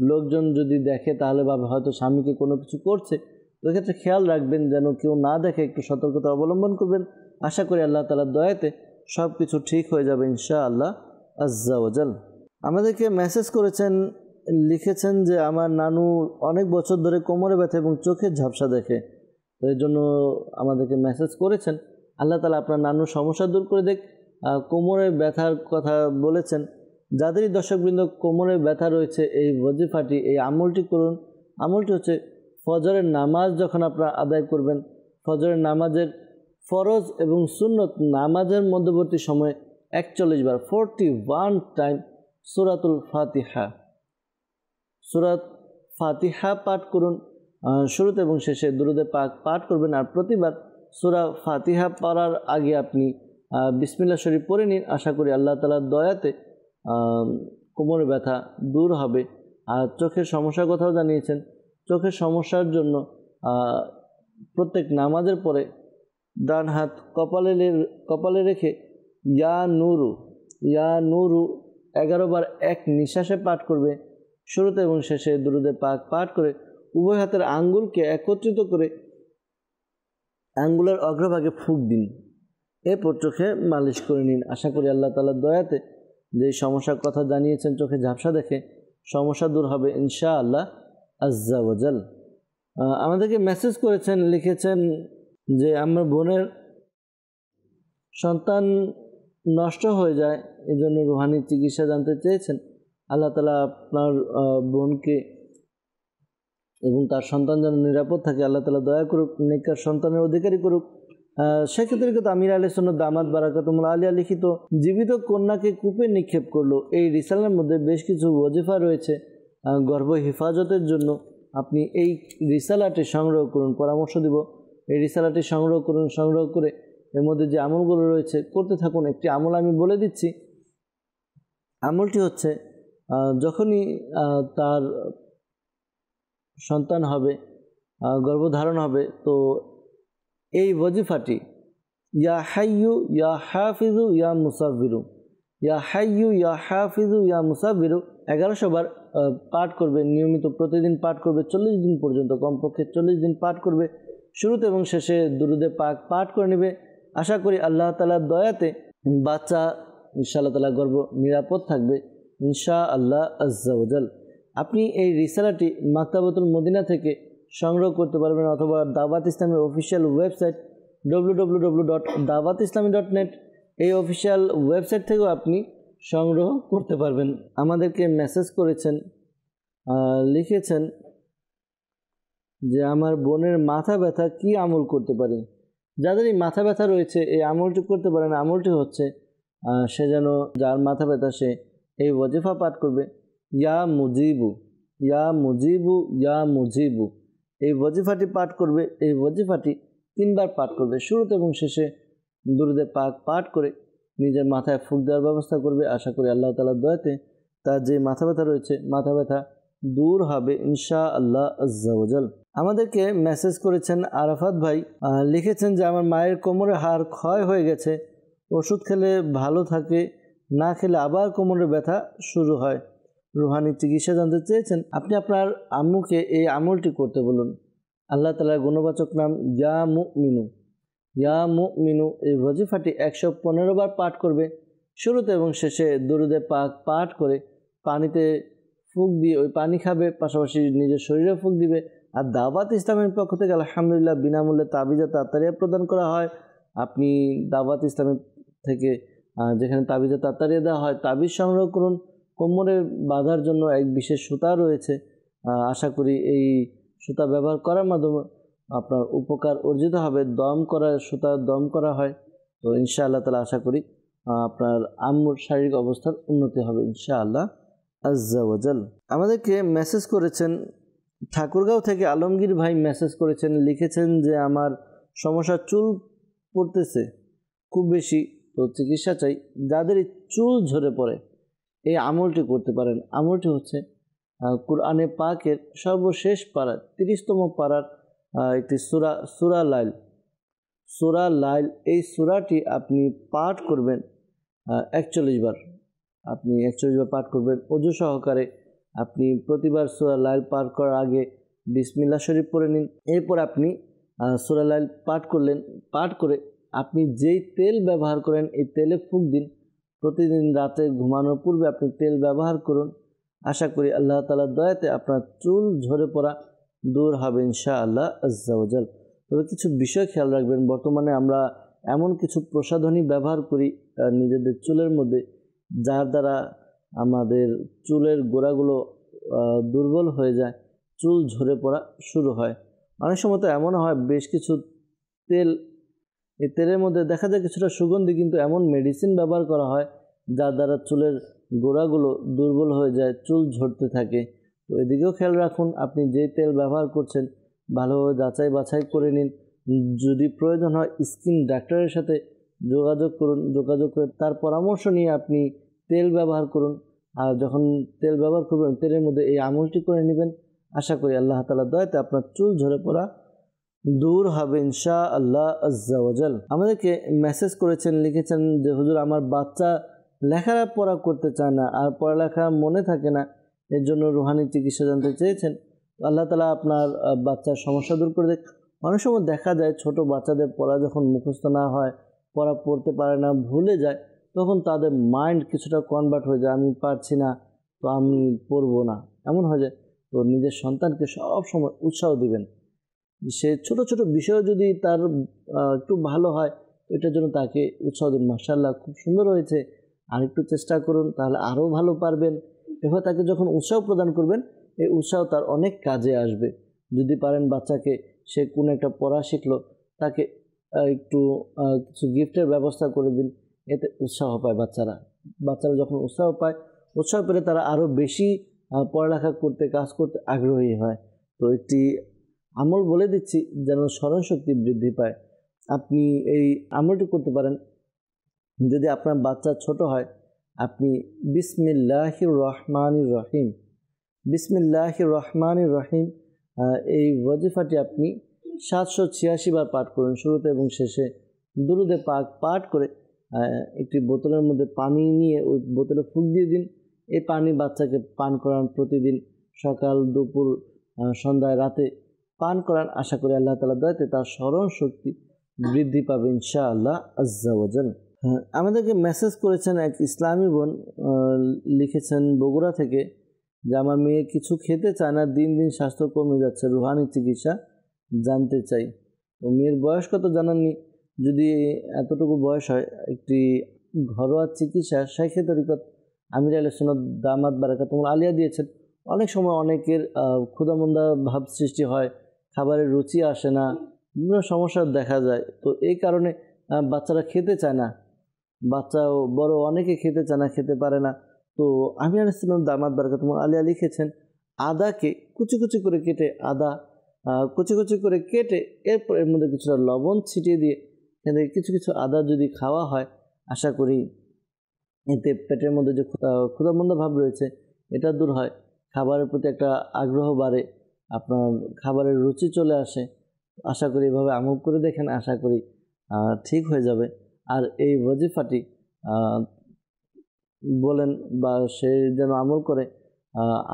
লোকজন যদি দেখে তাহলে ভাবে হয়তো স্বামীকে কোনো কিছু করছে। তো এক্ষেত্রে খেয়াল রাখবেন যেন কেউ না দেখে, একটু সতর্কতা অবলম্বন করবেন। আশা করি আল্লাহ তাআলার দয়াতে সব কিছু ঠিক হয়ে যাবে ইনশাআল্লাহ আজ্জা ওয়াজাল। আমাদেরকে মেসেজ করেছেন, লিখেছেন যে আমার নানু অনেক বছর ধরে কোমরে ব্যথা এবং চোখের ঝাপসা দেখে, তো এর জন্য আমাদেরকে মেসেজ করেছেন। আল্লাহ তাআলা আপনার নানুর সমস্যা দূর করে দেখ। কোমরে ব্যথার কথা বলেছেন, যাদেরই দর্শকবৃন্দ কোমরে ব্যথা রয়েছে এই ওয়াজিফাটি, এই আমলটি করুন। আমলটি হচ্ছে ফজরের নামাজ যখন আপনারা আদায় করবেন, ফজরের নামাজের ফরজ এবং সুন্নত নামাজের মধ্যবর্তী সময়ে 41 বার 41 টাইম সূরাতুল ফাতিহা পাঠ করুন। শুরুতে এবং শেষে দুরুদে পাক পাঠ করবেন। আর প্রতিবার সূরা ফাতিহা পড়ার আগে আপনি বিসমিল্লাহ শরীফ পড়ে নিন। আশা করি আল্লাহ তাআলার দয়াতে কোমরের ব্যথা দূর হবে। আর চোখের সমস্যার কথাও জানিয়েছেন, চোখের সমস্যার জন্য প্রত্যেক নামাজের পরে ডান হাত কপালে রেখে ইয়া নুরু 11 বার এক নিঃশ্বাসে পাঠ করবে। শুরুতে এবং শেষে দুরুদে পাক পাঠ করে উভয় হাতের আঙ্গুলকে একত্রিত করে আঙ্গুলের অগ্রভাগে ফুঁক দিন, এরপর চোখে মালিশ করে নিন। আশা করি আল্লাহ তাআলার দয়াতে যে সমস্যার কথা জানিয়েছেন, চোখে ঝাপসা দেখে, সমস্যা দূর হবে ইনশাআল্লাহ আজ্জা ওয়াজাল। আমাদেরকে মেসেজ করেছেন, লিখেছেন যে আমার বোনের সন্তান নষ্ট হয়ে যায়, এই জন্য রুহানি চিকিৎসা জানতে চেয়েছেন। আল্লাহ তাআলা আপনার বোনকে এবং তার সন্তান যেন নিরাপদ থাকে আল্লাহ তাআলা দয়া করুক, নেককার সন্তানের অধিকারী করুক। সেক্ষেত্রে কিন্তু আমির আহলে সুন্নাত দামাত বারাকাতুহুল আলিয়া লিখিত জীবিত কন্যাকে কূপে নিক্ষেপ করলো, এই রিসালার মধ্যে বেশ কিছু ওয়াজিফা রয়েছে গর্ভ হেফাজতের জন্য। আপনি এই রিসালাটি সংগ্রহ করুন, পরামর্শ দিব। এই রিসালাটি সংগ্রহ করুন, সংগ্রহ করে এর মধ্যে যে আমলগুলো রয়েছে করতে থাকুন। একটি আমল আমি বলে দিচ্ছি। আমলটি হচ্ছে যখনই তার সন্তান হবে, গর্ভধারণ হবে, তো এই ওয়াজিফাটি ইয়া হাইয়ু ইয়া হাফিজু ইয়া মুসাফিরু, ইয়া হাইয়ু ইয়া হাফিজু ইয়া মুসাব্বিরু 1100 বার পাঠ করবে, নিয়মিত প্রতিদিন পাঠ করবে 40 দিন পর্যন্ত, কমপক্ষে 40 দিন পাঠ করবে। শুরুতে এবং শেষে দুরুদে পাক পাঠ করে নেবে। আশা করি আল্লাহ তাআলার দয়াতে বাচ্চা ইনশাআল্লাহ তাআলা গর্ভ নিরাপদ থাকবে ইনশাআল্লাহ আজ্জা ওয়া জাল। আপনি এই রিসালাটি মাকতাবাতুল মদিনা থেকে সংগ্রহ করতে পারবেন, অথবা দাওয়াত ইসলামের অফিসিয়াল ওয়েবসাইট www.dawatislami.net এই অফিসিয়াল ওয়েবসাইট থেকেও আপনি সংগ্রহ করতে পারবেন। আমাদেরকে মেসেজ করেছেন, লিখেছেন যে আমার বোনের মাথা ব্যথা কি আমল করতে পারি। যাদের এই মাথা ব্যথা রয়েছে এই আমলটি করতে পারেন। আমলটি হচ্ছে সে যেন, যার মাথা ব্যথা সে এই ওয়াজিফা পাঠ করবে, ইয়া মুজিবু ইয়া মুজিবু ইয়া মুজিবু। এই ওয়াজিফাটি পাঠ করবে। এই ওয়াজিফাটি 3 বার পাঠ করবে। শুরুতে এবং শেষে দুরুদে পাক পাঠ করে নিজের মাথায় ফুঁক দেওয়ার ব্যবস্থা করবে। আশা করি আল্লাহ তাআলার দয়াতে তার যে মাথা ব্যথা রয়েছে মাথা ব্যথা দূর হবে ইনশাআল্লাহ আজ্জা ওয়া জাল। আমাদেরকে মেসেজ করেছেন আরাফাত ভাই, লিখেছেন যে আমার মায়ের কোমরের হাড় ক্ষয় হয়ে গেছে, ওষুধ খেলে ভালো থাকে, না খেলে আবার কোমরের ব্যথা শুরু হয়। রুহানি চিকিৎসা জানতে চেয়েছেন। আপনি আপনার আম্মুকে এই আমলটি করতে বলুন। আল্লাহ তাআলার গুণবাচক নাম ইয়া মুমিনু ইয়া মুমিনু। এই ওয়াজিফাটি 115 বার পাঠ করবে। শুরুতে এবং শেষে দুরুদে পাক পাঠ করে পানিতে ফুঁক দিয়ে ওই পানি খাবে, পাশাপাশি নিজের শরীরে ফুঁক দিবে। আর দাওয়াত ইসলামের পক্ষ থেকে আলহামদুলিল্লাহ বিনামূল্যে তাবিজা তাতারিয়া প্রদান করা হয়। আপনি দাওয়াত ইসলামের থেকে যেখানে তাবিজা তাতারিয়া দেওয়া হয় তাবিজ সংগ্রহ করুন। কোমরে বাঁধার জন্য এক বিশেষ সুতা রয়েছে। আশা করি এই সুতা ব্যবহার করার মাধ্যমে আপনার উপকার অর্জিত হবে। দম করা সুতা দম করা হয়। তো ইনশাআল্লাহ তাআলা আশা করি আপনার আম্মুর শারীরিক অবস্থার উন্নতি হবে ইনশাআল্লাহ আজ্জা ওয়া জাল। আমাদেরকে মেসেজ করেছেন ঠাকুরগাঁও থেকে আলমগীর ভাই মেসেজ করেছেন, লিখেছেন যে আমার সমস্যা চুল পড়তেছে খুব বেশি, তো চিকিৎসা চাই। যাদের এই চুল ঝরে পড়ে এই আমলটি করতে পারেন। আমলটি হচ্ছে কুরআনে পাকের সর্বশেষ পারা 30তম পারার একটি সূরা লাইল। এই সূরাটি আপনি পাঠ করবেন 41 বার। আপনি 41 বার পাঠ করবেন ওযু সহকারে। আপনি প্রতিবার সূরা লাইল পাঠ করার আগে বিসমিল্লাহ শরীফ পড়ে নিন। এরপর আপনি সূরা লাইল পাঠ করে আপনি যেই তেল ব্যবহার করেন এই তেলে ফুঁক দিন। প্রতিদিন রাতে ঘুমানোর পূর্বে আপনি তেল ব্যবহার করুন। আশা করি আল্লাহ তাআলার দয়াতে আপনার চুল ঝরে পড়া দূর হবে ইনশাআল্লাহ আজ্জা ওয়া জাল। তবে কিছু বিষয় খেয়াল রাখবেন। বর্তমানে আমরা এমন কিছু প্রসাধনী ব্যবহার করি নিজেদের চুলের মধ্যে, যার দ্বারা আমাদের চুলের গোড়াগুলো দুর্বল হয়ে যায়, চুল ঝরে পড়া শুরু হয়। অনেক সময় তো এমন হয় বেশ কিছু তেল, এই তেলের মধ্যে দেখা যায় কিছুটা সুগন্ধি, কিন্তু এমন মেডিসিন ব্যবহার করা হয় যার দ্বারা চুলের গোড়াগুলো দুর্বল হয়ে যায়, চুল ঝরতে থাকে। তো এদিকেও খেয়াল রাখুন। আপনি যে তেল ব্যবহার করছেন ভালোভাবে যাচাই বাছাই করে নিন। যদি প্রয়োজন হয় স্কিন ডাক্তারের সাথে যোগাযোগ করুন। যোগাযোগ করে তার পরামর্শ নিয়ে আপনি তেল ব্যবহার করুন। আর যখন তেল ব্যবহার করবেন তেলের মধ্যে এই আমলটি করে নেবেন। আশা করি আল্লাহ তাআলার দয়াতে আপনার চুল ঝরে পড়া দূর হবে ইনশাআল্লাহ আজ্জা ওয়া জাল। আমাদেরকে মেসেজ করেছেন, লিখেছেন যে হুজুর আমার বাচ্চা লেখাপড়া করতে চায় না, আর পড়ালেখা মনে থাকে না, এর জন্য রুহানি চিকিৎসা জানতে চেয়েছেন। আল্লাহ তাআলা আপনার বাচ্চার সমস্যা দূর করে দেখ। অনেক সময় দেখা যায় ছোট বাচ্চাদের পড়া যখন মুখস্থ না হয়, পড়া পড়তে পারে না, ভুলে যায়, তখন তাদের মাইন্ড কিছুটা কনভার্ট হয়ে যায়, আমি পারছি না তো আমি পড়বো না, এমন হয়ে যায়। তো নিজের সন্তানকে সব সময় উৎসাহ দিবেন। সে ছোট ছোট বিষয় যদি তার একটু ভালো হয় এটার জন্য তাকে উৎসাহ দিন। মাশাআল্লাহ খুব সুন্দর হয়েছে, আর একটু চেষ্টা করুন, তাহলে আরও ভালো পারবেন। এভাবে তাকে যখন উৎসাহ প্রদান করবেন এই উৎসাহ তার অনেক কাজে আসবে। যদি পারেন বাচ্চাকে, সে কোনো একটা পড়া শিখলো, তাকে একটু কিছু গিফটের ব্যবস্থা করে দিন, এতে উৎসাহ পায় বাচ্চারা। যখন উৎসাহ পায়, উৎসাহ পেলে তারা আরও বেশি পড়ালেখা করতে, কাজ করতে আগ্রহী হয়। তো একটি আমল বলে দিচ্ছি যেন স্মরণশক্তি বৃদ্ধি পায়। আপনি এই আমলটি করতে পারেন। যদি আপনার বাচ্চা ছোট হয়, আপনি বিসমিল্লাহির রহমানির রহিম এই ওয়াজিফাটি আপনি 786 বার পাঠ করুন। শুরুতে এবং শেষে দুরুদে পাক পাঠ করে একটি বোতলের মধ্যে পানি নিয়ে ওই বোতলে ফুঁক দিয়ে দিন। এই পানি বাচ্চাকে পান করান প্রতিদিন, সকাল দুপুর সন্ধ্যায় রাতে পান করান। আশা করি আল্লাহ তাআলা দয়াতে তার স্মরণ শক্তি বৃদ্ধি পাবে ইনশাআল্লাহ আজ্জা ওয়াজাল। আমাদেরকে মেসেজ করেছেন এক ইসলামী বোন, লিখেছেন বগুড়া থেকে যে আমার মেয়ে কিছু খেতে চায় না, দিন দিন স্বাস্থ্য কমে যাচ্ছে, রুহানি চিকিৎসা জানতে চাই। তো মেয়ের বয়স কত জানাননি, যদি এতটুকু বয়স হয় একটি ঘরোয়া চিকিৎসা শাইখে তরিকত আমির আহলে সুন্নাত দামাত বারাকাতুহুল আলিয়া দিয়েছেন। অনেক সময় অনেকের ক্ষুধামন্দা ভাব সৃষ্টি হয়, খাবারের রুচি আসে না, বিভিন্ন সমস্যা দেখা যায়। তো এই কারণে বাচ্চারা খেতে চায় না, বাচ্চা বড় অনেকে খেতে চায় না, খেতে পারে না। তো আমির আহলে সুন্নাত দামাত বারাকাতুহুল আলিয়া লিখেছেন আদাকে কুচি কুচি করে কেটে, আদা কুচি কুচি করে কেটে এরপর এর মধ্যে কিছুটা লবণ ছিটিয়ে দিয়ে এখান থেকে কিছু কিছু আদা যদি খাওয়া হয়, আশা করি এতে পেটের মধ্যে যে ক্ষুধামন্দা ভাব রয়েছে এটা দূর হয়, খাবারের প্রতি একটা আগ্রহ বাড়ে, আপনার খাবারের রুচি চলে আসে। আশা করি এভাবে আমল করে দেখেন, আশা করি ঠিক হয়ে যাবে। আর এই ওয়াজিফাটি বলেন বা সে যেন আমল করে,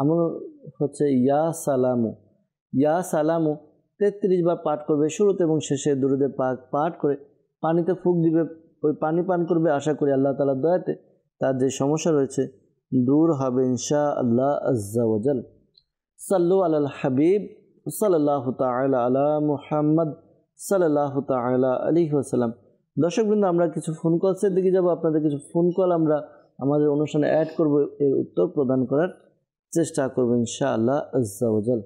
আমল হচ্ছে ইয়া সালামু, ইয়া সালামু 33 বার পাঠ করবে, শুরুতে এবং শেষে দুরুদে পাক পাঠ করে পানিতে ফুঁক দিবে, ওই পানি পান করবে। আশা করি আল্লাহ তাআলার দয়াতে তার যে সমস্যা রয়েছে দূর হবে ইনশাআল্লাহ আজ্জা ওয়াজাল। সাল্লু আলাল হাবিব সাল্লাল্লাহু তাআলা আলা মুহাম্মদ সাল্লাল্লাহু তাআলা আলাইহি ওয়াসাল্লাম। দর্শকবৃন্দ, আমরা কিছু ফোন কলসের দিকে যাব। আপনাদের কিছু ফোন কল আমরা আমাদের অনুষ্ঠানে অ্যাড করব, এর উত্তর প্রদান করার চেষ্টা করব ইনশাআল্লাহ আজ্জা ওয়াজাল।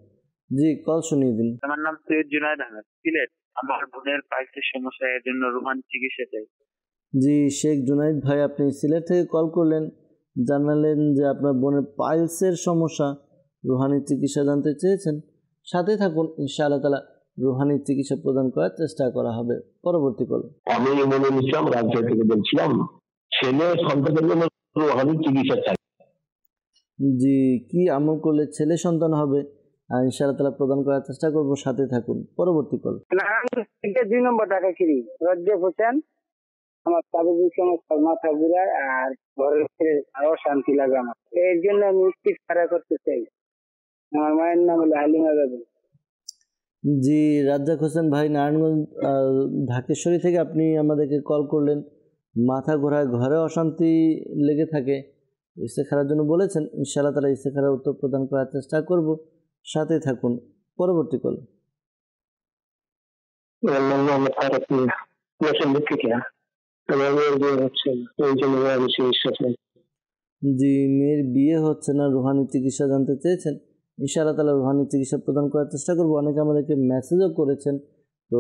জি, কল শুনিয়ে দিন। আমার নাম সৈয়দ জুনায়েদ আহমেদ, সিলেট। আমার বোনের পাইলসের সমস্যা, এর জন্য রুহানি চিকিৎসা চাই। জি শেখ জুনাইদ ভাই, আপনি সিলেট থেকে কল করলেন, জানালেন যে আপনার বোনের পাইলসের সমস্যা, রুহানি চিকিৎসা জানতে চেয়েছেন। সাথে থাকুন, ইনশাআল্লাহ তাআলা রুহানি চিকিৎসা প্রদান করার চেষ্টা করা হবে। পরবর্তী কল। আমি ইমনুল ইসলাম রাজশাহী থেকে বলছিলাম, ছেলে সন্তানের জন্য রুহানি চিকিৎসা চাই। জি, কি আমল করলে ছেলে সন্তান হবে ইনশাআল্লাহ তাআলা প্রদান করার চেষ্টা করব, সাথে থাকুন। পরবর্তী কল। 2 নম্বর টাকা কিরি রজ্জব হোসেন। আমার তাবিজের সমস্যা, মাথা ঘুরায় আর ঘরের ভিতরে আরো শান্তি লাগে আমার, এর জন্য আমি ইস্তিগফার করতে চাই। আমার মায়ের নাম হলো হালিমা বেগম। জি রাজ্জাক হোসেন ভাই, নারায়ণগঞ্জ ঢাকেশ্বরী থেকে আপনি আমাদেরকে কল করলেন। মাথা ঘোরায়, ঘরে অশান্তি লেগে থাকে, ইস্তেখারার জন্য বলেছেন। ইনশাআল্লাহ তাআলা ইস্তেখারার উত্তর প্রদান করার চেষ্টা করব, সাথে থাকুন। পরবর্তী কল। জি, মেয়ের বিয়ে হচ্ছে না, রুহানি চিকিৎসা জানতে চেয়েছেন। ইনশাআল্লাহ তাআলা রুহানি চিকিৎসা প্রদান করার চেষ্টা করব। অনেকে আমাদেরকে মেসেজও করেছেন, তো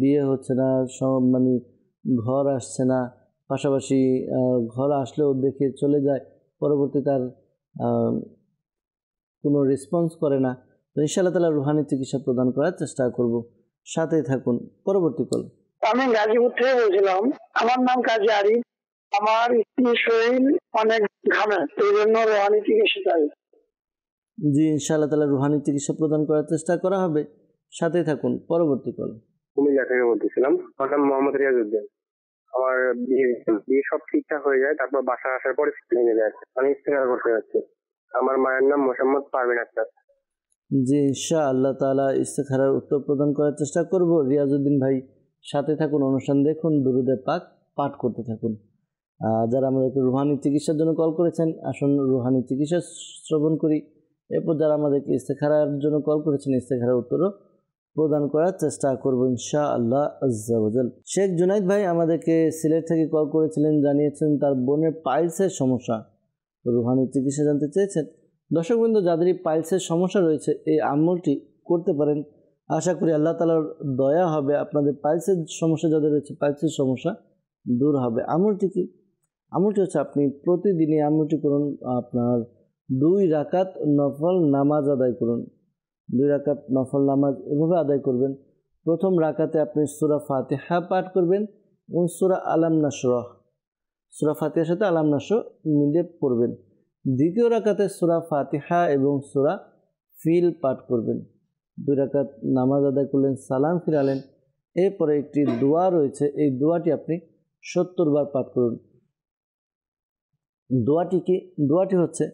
বিয়ে হচ্ছে না, মানে ঘর আসছে না, পাশাপাশি ঘর আসলেও দেখে চলে যায়, পরবর্তী তার কোনো রেসপন্স করে না। তো ইনশাআল্লাহ তাআলা রুহানি চিকিৎসা প্রদান করার চেষ্টা করব, সাথেই থাকুন। পরবর্তী কল। আমি গাজীপুর থেকে বলছিলাম, আমার নাম কাজী আরিফ। আমার স্ত্রীর শরীর অনেক ঘামে, এই জন্য রুহানি চিকিৎসা চাই। জি, ইনশাআল্লাহ তাআলা রুহানি চিকিৎসা প্রদান করার চেষ্টা করা হবে, সাথেই থাকুন। পরবর্তী কল। কুমিল্লা থেকে বলতেছিলাম, আমার নাম মোহাম্মদ রিয়াজউদ্দিন। আমার বিয়ে সব ঠিকঠাক হয়ে যায়, তারপর বাসা আসার পরে ভেঙে যায়, আমি ইস্তেগফার করতে যাচ্ছি। আমার মায়ের নাম মোহাম্মদ পারভিন আক্তার। জি, ইনশাআল্লাহ তাআলা ইস্তেখারার উত্তর প্রদান করার চেষ্টা করব। রিয়াজউদ্দিন ভাই, সাথে থাকুন, অনুষ্ঠান দেখুন, দুরুদে পাক পাঠ করতে থাকুন। যারা আমাদেরকে রুহানি চিকিৎসার জন্য কল করেছেন, আসুন রুহানি চিকিৎসা শ্রবণ করি। এরপর যারা আমাদেরকে ইস্তেখারার জন্য কল করেছেন, ইস্তেখারার উত্তরও প্রদান করার চেষ্টা করব ইনশাআল্লাহ আজ্জা ওয়াজাল। শেখ জুনাইদ ভাই আমাদেরকে সিলেট থেকে কল করেছিলেন, জানিয়েছেন তার বোনের পাইলসের সমস্যা, রুহানি চিকিৎসা জানতে চেয়েছেন। দর্শকবৃন্দ, যাদের পাইলসের সমস্যা রয়েছে এই আমলটি করতে পারেন, আশা করি আল্লাহ তাআলার দয়া হবে, আপনাদের পাইলসের সমস্যা যাদের রয়েছে পাইলসের সমস্যা দূর হবে। আমলটি কি? আমলটি হচ্ছে আপনি প্রতিদিনই আমলটি করুন, আপনার 2 রাকাত নফল নামাজ আদায় করুন। 2 রাকাত নফল নামাজ এভাবে আদায় করবেন। প্রথম রাকাতে আপনি সূরা ফাতিহা পাঠ করবেন এবং সূরা আলাম নাশরাহ, সূরা ফাতিহার সাথে আলাম নাশরাহ মিলে পড়বেন। দ্বিতীয় রাকাতে সূরা ফাতিহা এবং সূরা ফিল পাঠ করবেন। 2 রাকাত নামাজ আদায় করলেন, সালাম ফিরালেন, এরপরে একটি দোয়া রয়েছে, এই দোয়াটি আপনি 70 বার পাঠ করুন। দোয়াটি হচ্ছে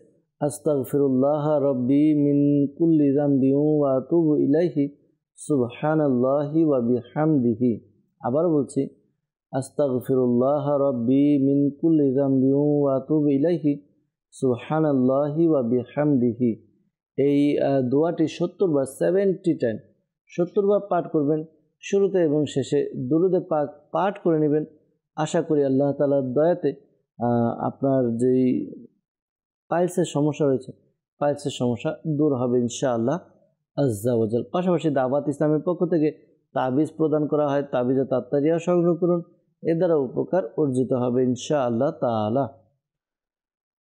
আস্তাগফিরুল্লাহ রব্বি মিন কুল্লি যামবি ওয়া আতুবু ইলাইহি সুবহানাল্লাহি ওয়া বিহামদিহি। আবার বলছি, আস্তাগফিরুল্লাহ রব্বি মিন কুল্লি যামবি ওয়া আতুবু ইলাইহি সুবহানাল্লাহি ওয়া বিহামদিহি। এই দোয়াটি 70 বার 70 টাইম 70 বার পাঠ করবেন। শুরুতে এবং শেষে দুরুদে পাক পাঠ করে নেবেন। আশা করি আল্লাহ তাআলার দয়াতে আপনার যেই পাইলসের সমস্যা রয়েছে, পাইলসের সমস্যা দূর হবে ইনশাআল্লাহ আজ্জা ওয়া জাল। পাশাপাশি দাওয়াত ইসলামের পক্ষ থেকে তাবিজ প্রদান করা হয়, তাবিজে তাত্তারিয়া সংগ্রহ করুন, এর দ্বারা উপকার অর্জিত হবে ইনশাআল্লাহ তাআলা।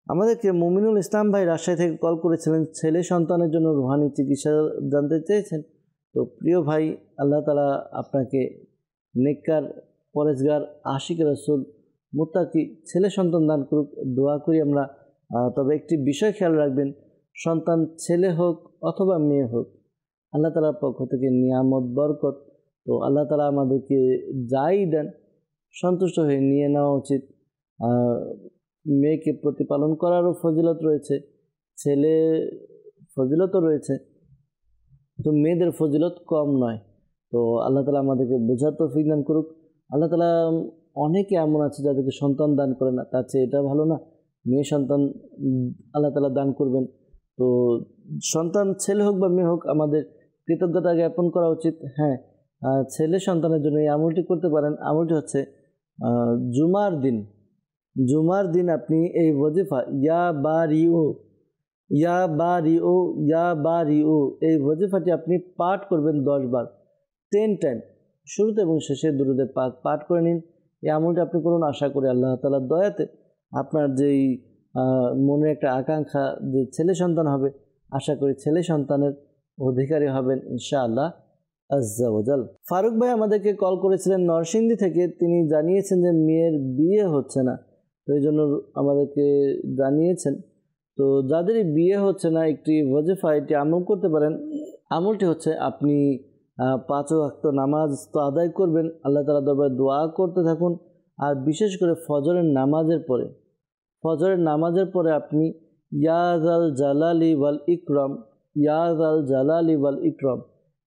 আমাদেরকে মুমিনুল ইসলাম ভাই রাজশাহী থেকে কল করেছিলেন, ছেলে সন্তানের জন্য রুহানি চিকিৎসা জানতে চেয়েছেন। তো প্রিয় ভাই, আল্লাহ তাআলা আপনাকে নেককার, পরেজগার, আশিক রাসূল, মুত্তাকি ছেলে সন্তান দান করুক, দোয়া করি আমরা। তবে একটি বিষয় খেয়াল রাখবেন, সন্তান ছেলে হোক অথবা মেয়ে হোক, আল্লাহ তাআলার পক্ষ থেকে নিয়ামত, বরকত। তো আল্লাহ তাআলা আমাদেরকে যাই দেন সন্তুষ্ট হয়ে নিয়ে নেওয়া উচিত। মেয়েকে প্রতিপালন করারও ফজিলত রয়েছে, ছেলে ফজিলতও রয়েছে, তো মেয়েদের ফজিলত কম নয়। তো আল্লাহ তাআলা আমাদেরকে বোঝার তৌফিক দান করুক। আল্লাহ তাআলা অনেকে এমন আছে যাদেরকে সন্তান দান করে না, তার চেয়ে এটা ভালো না মেয়ে সন্তান আল্লাহ তাআলা দান করবেন। তো সন্তান ছেলে হোক বা মেয়ে হোক, আমাদের কৃতজ্ঞতা জ্ঞাপন করা উচিত। হ্যাঁ, ছেলে সন্তানের জন্য এই আমলটি করতে পারেন। আমলটি হচ্ছে জুমার দিন আপনি এই ওয়াজিফা ইয়া বারিউ এই ওয়াজিফাটি আপনি পাঠ করবেন 10 বার 10 টাইম। শুরুতে এবং শেষে দুরুদে পাক পাঠ করে নিন। এই আমলটি আপনি করুন। আশা করি আল্লাহ তাআলার দয়াতে আপনার যেই মনে একটা আকাঙ্ক্ষা যে ছেলে সন্তান হবে, আশা করি ছেলে সন্তানের অধিকারী হবেন ইনশাআল্লাহ আজ্জা ওয়া জাল। ফারুক ভাই আমাদেরকে কল করেছিলেন নরসিংদী থেকে। তিনি জানিয়েছেন যে মেয়ের বিয়ে হচ্ছে না, তো এই জন্য আমাদেরকে জানিয়েছেন। তো যাদেরই বিয়ে হচ্ছে না, একটি ওয়াজিফা এটি আমল করতে পারেন। আমলটি হচ্ছে আপনি 5 ওয়াক্ত নামাজ তো আদায় করবেন, আল্লাহ তাআলার দরবারে দোয়া করতে থাকুন। আর বিশেষ করে ফজরের নামাজের পরে আপনি ইয়া যাল জালালি ওয়াল ইকরাম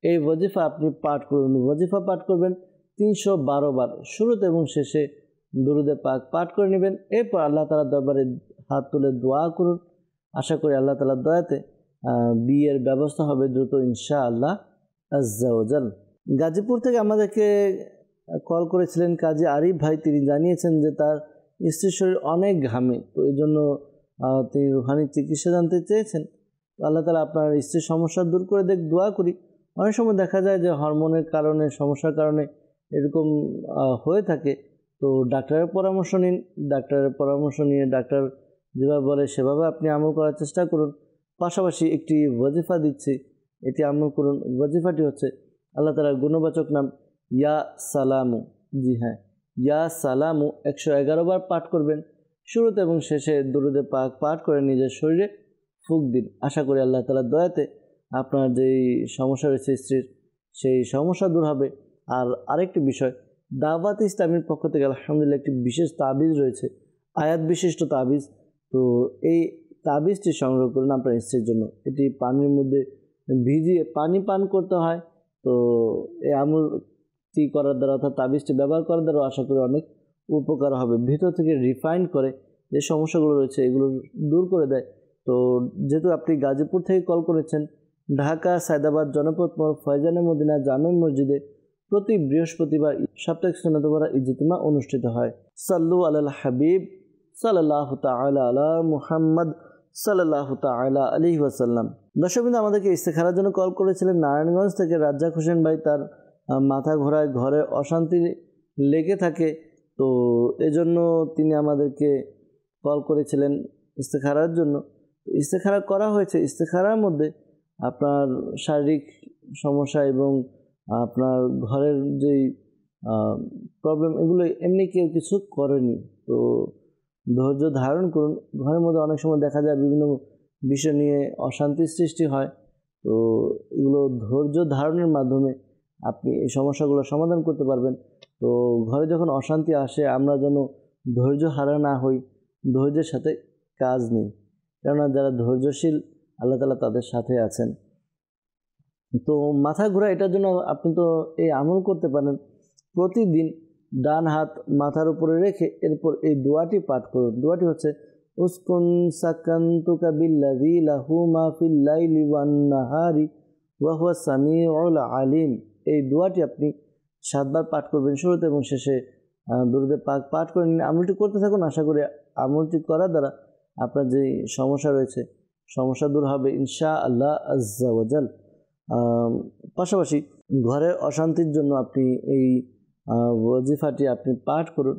এই ওয়াজিফা আপনি পাঠ করুন। ওয়াজিফা পাঠ করবেন 312 বার। শুরুতে এবং শেষে দুরুদে পাক পাঠ করে নেবেন। এরপর আল্লাহ তাআলার দরবারে হাত তুলে দোয়া করুন। আশা করি আল্লাহ তাআলার দয়াতে বিয়ের ব্যবস্থা হবে দ্রুত ইনশাআল্লাহ আজ্জা ওয়া জাল। গাজীপুর থেকে আমাদেরকে কল করেছিলেন কাজী আরিফ ভাই। তিনি জানিয়েছেন যে তার স্ত্রীর শরীর অনেক ঘামে, তো এই জন্য তিনি রুহানি চিকিৎসা জানতে চেয়েছেন। আল্লাহ তাআলা আপনার স্ত্রীর সমস্যা দূর করে দোয়া করি। অনেক সময় দেখা যায় যে হরমোনের কারণে, সমস্যার কারণে এরকম হয়ে থাকে। তো ডাক্তারের পরামর্শ নিন। ডাক্তারের পরামর্শ নিয়ে ডাক্তার যেভাবে বলে সেভাবে আপনি আমল করার চেষ্টা করুন। পাশাপাশি একটি ওয়াজিফা দিচ্ছি, এটি আমল করুন। ওয়াজিফাটি হচ্ছে আল্লাহ তাআলার গুণবাচক নাম ইয়া সালামু। জি হ্যাঁ, ইয়া সালামু 111 বার পাঠ করবেন। শুরুতে এবং শেষে দুরুদে পাক পাঠ করে নিজের শরীরে ফুঁক দিন। আশা করি আল্লাহ তাআলার দয়াতে আপনার যেই সমস্যা রয়েছে স্ত্রীর, সেই সমস্যা দূর হবে। আর আরেকটি বিষয়, দাওয়াত ইসলামের পক্ষ থেকে আলহামদুলিল্লাহ একটি বিশেষ তাবিজ রয়েছে, আয়াত বিশিষ্ট তাবিজ। তো এই তাবিজটি সংগ্রহ করুন আপনার স্ত্রীর জন্য। এটি পানির মধ্যে ভিজিয়ে পানি পান করতে হয়। তো এই আমলটি করার দ্বারা, অর্থাৎ তাবিজটি ব্যবহার করার দ্বারা আশা করি অনেক উপকার হবে। ভিতর থেকে রিফাইন করে যে সমস্যাগুলো রয়েছে এগুলো দূর করে দেয়। তো যেহেতু আপনি গাজীপুর থেকে কল করেছেন, ঢাকা সায়দাবাদ জনপদ মোড় ফয়জানে মদিনা জামে মসজিদে প্রতি বৃহস্পতিবার সাপ্তাহিক সুন্নাত পড়া ইজতিমা অনুষ্ঠিত হয়। সাল্লু আলাল হাবিব সাল্লাল্লাহু তাআলা আলা মুহাম্মদ সাল্লাল্লাহু তাআলা আলাইহি ওয়াসাল্লাম। দর্শকবৃন্দ, আমাদেরকে ইস্তেখারার জন্য কল করেছিলেন নারায়ণগঞ্জ থেকে রাজ্জাক হোসেন ভাই। তার মাথা ঘোরায়, ঘরে অশান্তি লেগে থাকে, তো এজন্য তিনি আমাদেরকে কল করেছিলেন ইস্তেখারার জন্য। ইস্তেখারা করা হয়েছে। ইস্তেখারার মধ্যে আপনার শারীরিক সমস্যা এবং আপনার ঘরের যেই প্রবলেম, এগুলো এমনি কেউ কিছু করেনি। তো ধৈর্য ধারণ করুন। ঘরের মধ্যে অনেক সময় দেখা যায় বিভিন্ন বিষয় নিয়ে অশান্তির সৃষ্টি হয়। তো এগুলো ধৈর্য ধারণের মাধ্যমে আপনি এই সমস্যাগুলো সমাধান করতে পারবেন। তো ঘরে যখন অশান্তি আসে আমরা যেন ধৈর্য হারা না হই, ধৈর্যের সাথে কাজ নিই, কেননা যারা ধৈর্যশীল আল্লাহ তাআলা তাদের সাথে আছেন। তো মাথা ঘোরা, এটার জন্য আপনি তো এই আমল করতে পারেন। প্রতিদিন ডান হাত মাথার উপরে রেখে এরপর এই দোয়াটি পাঠ করুন। দোয়াটি হচ্ছে উসকুন সাকান্তুকা বিল্লাযী লাহু মা ফিল লাইলি ওয়ান নাহারি ওয়া হুয়া সামিউল আলিম। এই দোয়াটি আপনি 7 বার পাঠ করবেন, শুরুতে এবং শেষে দুরূদে পাক পাঠ করে নিন। আমলটি করতে থাকুন। আশা করি আমলটি করার দ্বারা আপনার যে সমস্যা রয়েছে সমস্যা দূর হবে ইনশাআল্লাহ আজ্জা ওয়া জাল। পাশাপাশি ঘরের অশান্তির জন্য আপনি এই ওয়াজিফাটি আপনি পাঠ করুন।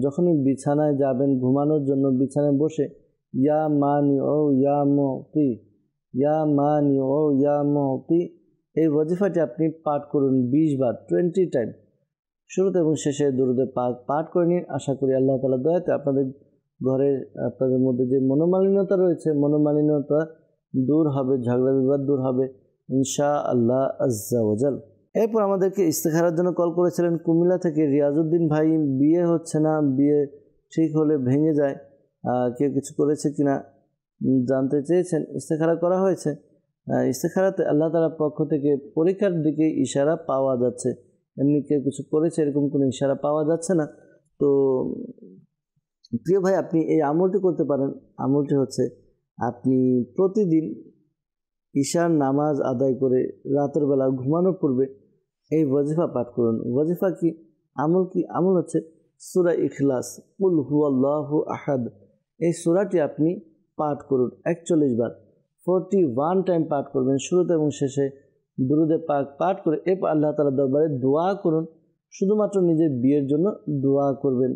যখনই বিছানায় যাবেন ঘুমানোর জন্য, বিছানায় বসে ইয়া মানি ও ইয়া মুতি, ইয়া মানি ও ইয়া মুতি, এই ওয়াজিফাটি আপনি পাঠ করুন 20 বার, 20 টাইম, শুরুতে এবং শেষে দুরূদে পাক পাঠ করে নিন। আশা করি আল্লাহ তাআলা দয়াতে আপনাদের ঘরের আপনাদের মধ্যে যে মনোমালিন্যতা রয়েছে মনোমালিন্যতা দূর হবে, ঝগড়া বিবাদ দূর হবে ইনশাআল্লাহ আজ্জা ওয়া জাল। এরপর আমাদেরকে ইস্তেখারার জন্য কল করেছিলেন কুমিল্লা থেকে রিয়াজউদ্দিন ভাই। বিয়ে হচ্ছে না, বিয়ে ঠিক হলে ভেঙে যায়, কেউ কিছু করেছে কিনা জানতে চেয়েছেন। ইস্তেখারা করা হয়েছে। ইস্তেখারাতে আল্লাহ তাআলার পক্ষ থেকে পরীক্ষার দিকে ইশারা পাওয়া যাচ্ছে, এমনি কেউ কিছু করেছে এরকম কোনো ইশারা পাওয়া যাচ্ছে না। তো প্রিয় ভাই, আপনি এই আমলটি করতে পারেন। আমলটি হচ্ছে আপনি প্রতিদিন ঈশার নামাজ আদায় করে রাতের বেলা ঘুমানোর পূর্বে এই ওয়াজিফা পাঠ করুন। ওয়াজিফা কি, আমল কি? আমল হচ্ছে সূরা ইখলাস, কুল হুয়াল্লাহু আহাদ। এই সূরাটি আপনি পাঠ করুন 41 বার, 41 টাইম পাঠ করবেন, শুরুতে এবং শেষে দুরূদে পাক পাঠ করে এরপর আল্লাহ তাআলার দরবারে দোয়া করুন। শুধুমাত্র নিজের বিয়ের জন্য দোয়া করবেন।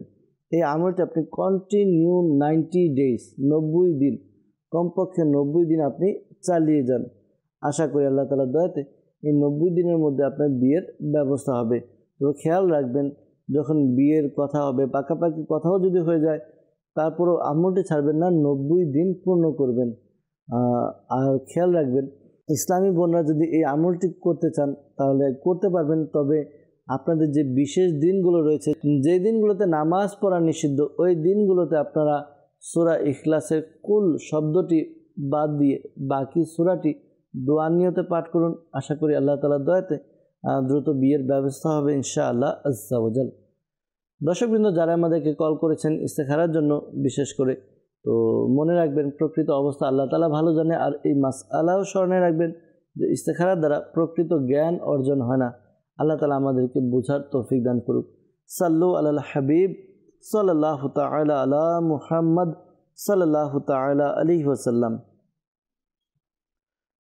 এই আমলটি আপনি কন্টিনিউ 90 ডেজ, 90 দিন, কমপক্ষে 90 দিন আপনি চালিয়ে যান। আশা করি আল্লাহ তাআলার দয়াতে এই 90 দিনের মধ্যে আপনার বিয়ের ব্যবস্থা হবে। তো খেয়াল রাখবেন, যখন বিয়ের কথা হবে, পাকাপাকি কথাও যদি হয়ে যায়, তারপরও আমলটি ছাড়বেন না, 90 দিন পূর্ণ করবেন। আর খেয়াল রাখবেন, ইসলামী বোনরা যদি এই আমলটি করতে চান তাহলে করতে পারবেন, তবে আপনাদের যে বিশেষ দিনগুলো রয়েছে, যে দিনগুলোতে নামাজ পড়া নিষিদ্ধ, ওই দিনগুলোতে আপনারা সূরা ইখলাসের কুল শব্দটি বাদ দিয়ে বাকি সূরাটি দোয়া নিয়তে পাঠ করুন। আশা করি আল্লাহ তাআলার দয়াতে দ্রুত বিয়ের ব্যবস্থা হবে ইনশাআল্লাহ আজ্জা ওয়া জাল। দর্শকবৃন্দ, যারা আমাদেরকে কল করেছেন ইস্তেখারার জন্য বিশেষ করে, তো মনে রাখবেন প্রকৃত অবস্থা আল্লাহ তাআলা ভালো জানে। আর এই মাসআলাও স্মরণে রাখবেন যে ইস্তেখারার দ্বারা প্রকৃত জ্ঞান অর্জন হয় না। আল্লাহ তাআলা আমাদেরকে বোঝার তৌফিক দান করুক। সাল্লু আলাল হাবিব সাল্লাল্লাহু তাআলা আলা মুহাম্মদ সাল্লাল্লাহু তাআলা আলাইহি ওয়াসাল্লাম।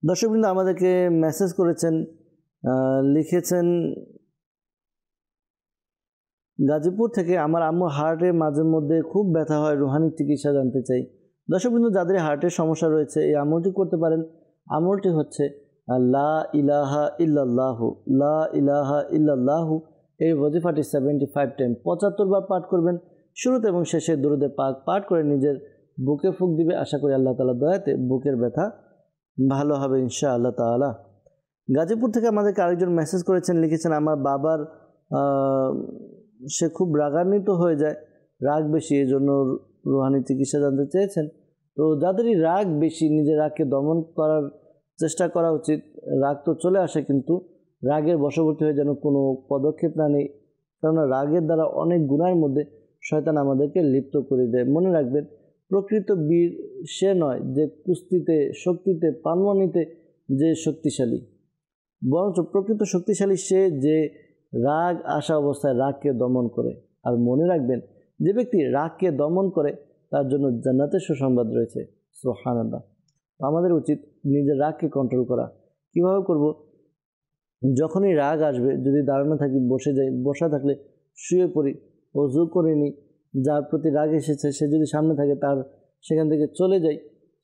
দর্শকবৃন্দ, আমাদেরকে মেসেজ করেছেন, লিখেছেন গাজীপুর থেকে, আমার আম্মুর হার্টের মাঝে মধ্যে খুব ব্যথা হয়, রুহানি চিকিৎসা জানতে চাই। দর্শকবৃন্দ, যাদের হার্টের সমস্যা রয়েছে এই আমলটি করতে পারেন। আমলটি হচ্ছে লা ইলাহা ইল্লাল্লাহু, লা ইলাহা ইল্লাল্লাহু। এই ওয়াজিফাটি 75 টাইম 75 বার পাঠ করবেন, শুরুতে এবং শেষে দুরূদে পাক পাঠ করে নিজের বুকে ফুঁক দিবে। আশা করি আল্লাহ তাআলার দয়াতে বুকের ব্যথা ভালো হবে ইনশাআল্লাহ তাআলা। গাজীপুর থেকে আমাদেরকে আরেকজন মেসেজ করেছেন, লিখেছেন আমার বাবার সে খুব রাগান্বিত হয়ে যায়, রাগ বেশি, এই জন্য রুহানি চিকিৎসা জানতে চেয়েছেন। তো যাদেরই রাগ বেশি, নিজের রাগকে দমন করার চেষ্টা করা উচিত। রাগ তো চলে আসে, কিন্তু রাগের বশবর্তী হয়ে যেন কোনো পদক্ষেপ না নেই, কেননা রাগের দ্বারা অনেক গুনাহের মধ্যে শয়তান আমাদেরকে লিপ্ত করে দেয়। মনে রাখবেন, প্রকৃত বীর সে নয় যে কুস্তিতে, শক্তিতে, পানওয়ানিতে যে শক্তিশালী, বরঞ্চ প্রকৃত শক্তিশালী সে যে রাগ আসা অবস্থায় রাগকে দমন করে। আর মনে রাখবেন, যে ব্যক্তি রাগকে দমন করে তার জন্য জান্নাতের সুসংবাদ রয়েছে। সুবহানাল্লাহ। আমাদের উচিত নিজের রাগকে কন্ট্রোল করা। কিভাবে করব? যখনই রাগ আসবে, যদি দাঁড়ানো থাকি বসে যাই, বসা থাকলে শুয়ে পড়ি, ওযু করে নিই, যার প্রতি রাগ এসেছে সে যদি সামনে থাকে তার সেখান থেকে চলে যাই,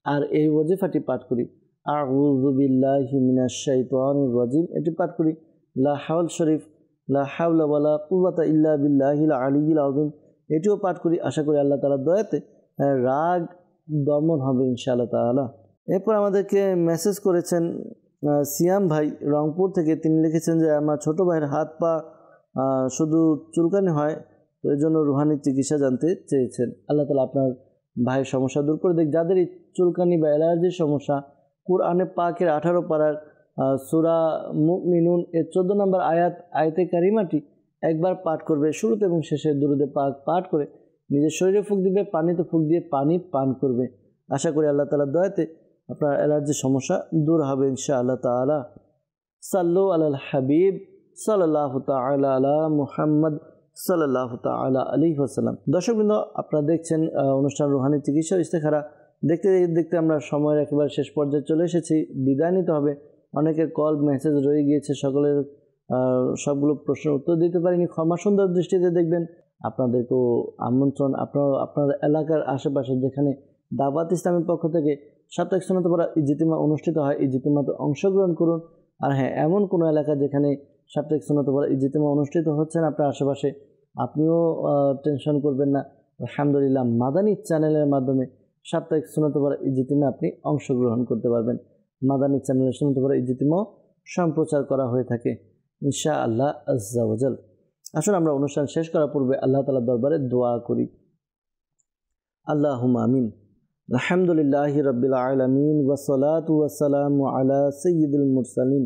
আর এই ওয়াজিফাটি পাঠ করি, আউযু বিল্লাহি মিনাশ শাইতানির রাজিম, এটি পাঠ করি। লা হাওল শরীফ, লা হাওলা ওয়ালা কুওয়াতা ইল্লা বিল্লাহিল আলিয়্যিল আযীম, এটিও পাঠ করি। আশা করি আল্লাহ তাআলার দয়াতে রাগ দমন হবে ইনশাআল্লাহ তাআলা। এরপর আমাদেরকে মেসেজ করেছেন সিয়াম ভাই রংপুর থেকে। তিনি লিখেছেন যে আমার ছোট ভাইয়ের হাত পা শুধু চুলকানি হয়, তো এই জন্য রুহানি চিকিৎসা জানতে চেয়েছেন। আল্লাহ তাআলা আপনার ভাইয়ের সমস্যা দূর করে দেখ। যাদের এই চুলকানি বা অ্যালার্জির সমস্যা, কোরআনে পাকের 18 পারার সূরা মুমিনুন এর 14 নম্বর আয়াতে কারিমাটি একবার পাঠ করবে, শুরুতে এবং শেষে দুরূদে পাক পাঠ করে নিজের শরীরে ফুঁক দিবে, পানিতে ফুঁক দিয়ে পানি পান করবে। আশা করি আল্লাহ তাআলার দয়াতে আপনার অ্যালার্জির সমস্যা দূর হবে ইনশাআল্লাহ তাআলা। সাল্লু আলাল হাবিব সাল্লাল্লাহু তাআলা আলা মুহাম্মদ সাল্লাল্লাহু তাআলা আলাইহি ওয়াসাল্লাম। দর্শকবৃন্দ, আপনারা দেখছেন অনুষ্ঠান রুহানি চিকিৎসা ইস্তেখারা। দেখতে দেখতে আমরা সময়ের একেবারে শেষ পর্যায়ে চলে এসেছি, বিদায় নিতে হবে। অনেকের কল মেসেজ রয়ে গিয়েছে, সকলের সবগুলো প্রশ্নের উত্তর দিতে পারিনি, ক্ষমা সুন্দর দৃষ্টিতে দেখবেন। আপনাদেরকেও আমন্ত্রণ, আপনার এলাকার আশেপাশে যেখানে দাওয়াত ইসলামের পক্ষ থেকে সাপ্তাহিক সুন্নাত পড়া ইজতিমা অনুষ্ঠিত হয়, ইজতিমাতে অংশগ্রহণ করুন। আর হ্যাঁ, এমন কোনো এলাকা যেখানে সাপ্তাহিক সুন্নাত পড়া ইজতিমা অনুষ্ঠিত হচ্ছে না আপনার আশেপাশে, আপনিও টেনশন করবেন না। আলহামদুলিল্লাহ, মাদানী চ্যানেলের মাধ্যমে সাপ্তাহিক সুন্নাত পড়া ইজতিমা আপনি অংশগ্রহণ করতে পারবেন। মাদানী চ্যানেলের সুন্নাত পড়া ইজতিমাও সম্প্রচার করা হয়ে থাকে ইনশাআল্লাহ আজ্জা ওয়াজাল। আসুন আমরা অনুষ্ঠান শেষ করার পূর্বে আল্লাহ তাআলার দরবারে দোয়া করি। আল্লাহুম্মা আমিন। আলহামদুলিল্লাহি রাব্বিল আলামিন ওয়াসসালাতু ওয়াসসালামু আলা সাইয়্যিদিল মুরসালিন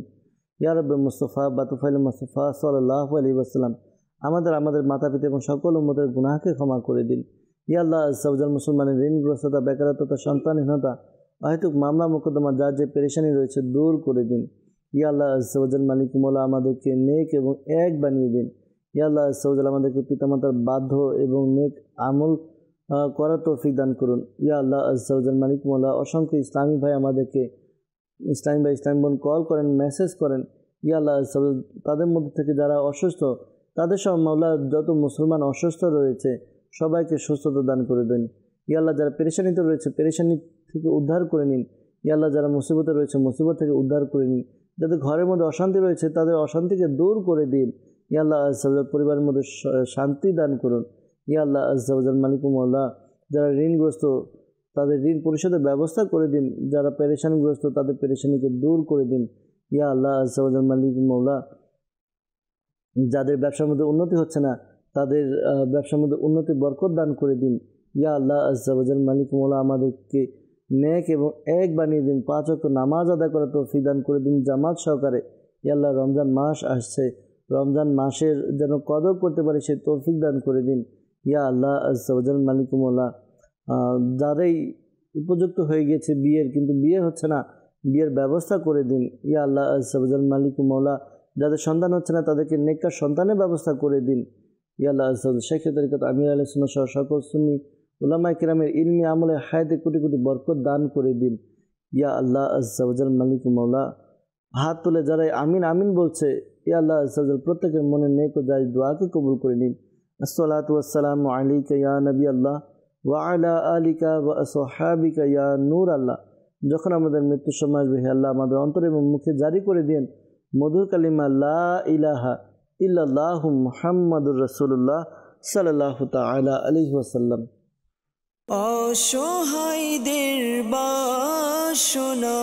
ইয়া রাব্বি মুস্তাফা বাতুফাইল মুস্তাফা সাল্লাল্লাহু আলাইহি ওয়াসাল্লাম। আমাদের মাতা পিতা এবং সকল উম্মতের গুনাহকে ক্ষমা করে দিন। ইয়া আল্লাহ আজ্জা ওয়াজাল, মুসলমানের ঋণগ্রস্ততা, বেকারত্বতা, সন্তানহীনতা, অহেতুক মামলা মোকদ্দমা, যার যে পেরেশানি রয়েছে দূর করে দিন। ইয়া আল্লাহ আজ্জা ওয়াজাল, মালিক মওলা আমাদেরকে নেক এবং এক বানিয়ে দিন। ইয়া আল্লাহ আজ্জা ওয়াজাল, আমাদেরকে পিতামাতার বাধ্য এবং নেক আমল করার তৌফিক দান করুন। ইয়া আল্লাহ আজ্জা ওয়াজাল, মালিক মওলা অসংখ্য ইসলামী ভাই আমাদেরকে, ইসলামী ভাই ইসলামী বোন কল করেন, মেসেজ করেন। ইয়া আল্লাহ আজ্জা ওয়াজাল, তাদের মধ্যে থেকে যারা অসুস্থ, তাদের সব মাওলা যত মুসলমান অসুস্থ রয়েছে সবাইকে সুস্থতা দান করে দেন। ইয়া আল্লাহ, যারা পেরেশানিতে রয়েছে পেরেশানি থেকে উদ্ধার করে নিন। ইয়া আল্লাহ, যারা মুসিবতে রয়েছে মুসিবত থেকে উদ্ধার করে নিন। যাদের ঘরের মধ্যে অশান্তি রয়েছে তাদের অশান্তিকে দূর করে দিন। ইয়া আল্লাহ আজ্জা ওয়াজাল, পরিবারের মধ্যে শান্তি দান করুন। ইয়া আল্লাহ আজ্জা ওয়াজাল, মালিক মওলা, যারা ঋণগ্রস্ত তাদের ঋণ পরিশোধের ব্যবস্থা করে দিন। যারা পেরেশানিগ্রস্ত তাদের পেরেশানিকে দূর করে দিন। ইয়া আল্লাহ আজ্জা ওয়াজাল, মালিক মওলা, যাদের ব্যবসার মধ্যে উন্নতি হচ্ছে না তাদের ব্যবসার মধ্যে উন্নতি বরকত দান করে দিন। ইয়া আল্লাহ আজ্জা ওয়াজাল, মালিক মওলা, আমাদেরকে নেক এবং এক বানিয়ে দিন। 5 ওয়াক্ত নামাজ আদায় করার তৌফিক দান করে দিন জামাত সহকারে। ইয়া আল্লাহ, রমজান মাস আসছে, রমজান মাসের যেন কদর করতে পারি সেই তৌফিক দান করে দিন। ইয়া আল্লাহ আজ্জা ওয়াজাল, মালিক মওলা, যারাই উপযুক্ত হয়ে গিয়েছে বিয়ের কিন্তু বিয়ে হচ্ছে না, বিয়ের ব্যবস্থা করে দিন। ইয়া আল্লাহ আজ্জা ওয়াজাল, মালিক মওলা, যাদের সন্তান হচ্ছে না তাদেরকে নেককার সন্তানের ব্যবস্থা করে দিন। ইয়া আল্লাহ আজ্জা ওয়াজাল, শেখ তরিকত আমির আহলে সুন্নাহ সহ সকল সুন্নি উলামায়ে কেরামের ইলমি আমলে হায়াতে কোটি কোটি বরকত দান করে দিন। ইয়া আল্লাহ আজ্জা ওয়াজাল, মালিক মওলা, হাত তুলে যারাই আমিন আমিন বলছে, ইয়া আল্লাহ আজ্জা ওয়াজাল, প্রত্যেকের মনে নেক ও জায়েজ দোয়াকে কবুল করে নিন। আসসালাতু ওয়াসসালামু আলাইকা ইয়া নবী আল্লাহ ওয়া আলা আলিকা ওয়া আসহাবিকা ইয়া নূর আল্লাহ। যখন আমাদের মৃত্যুর সময় আসবে, হে আল্লাহ, আমাদের অন্তরে এবং মুখে জারি করে দিন মধুর কালিমা লা ইলাহা ইল্লাল্লাহু মুহাম্মাদুর রাসূলুল্লাহ সাল্লাল্লাহু তাআলা আলাইহি ওয়াসাল্লাম। অসহায়দের বাসনা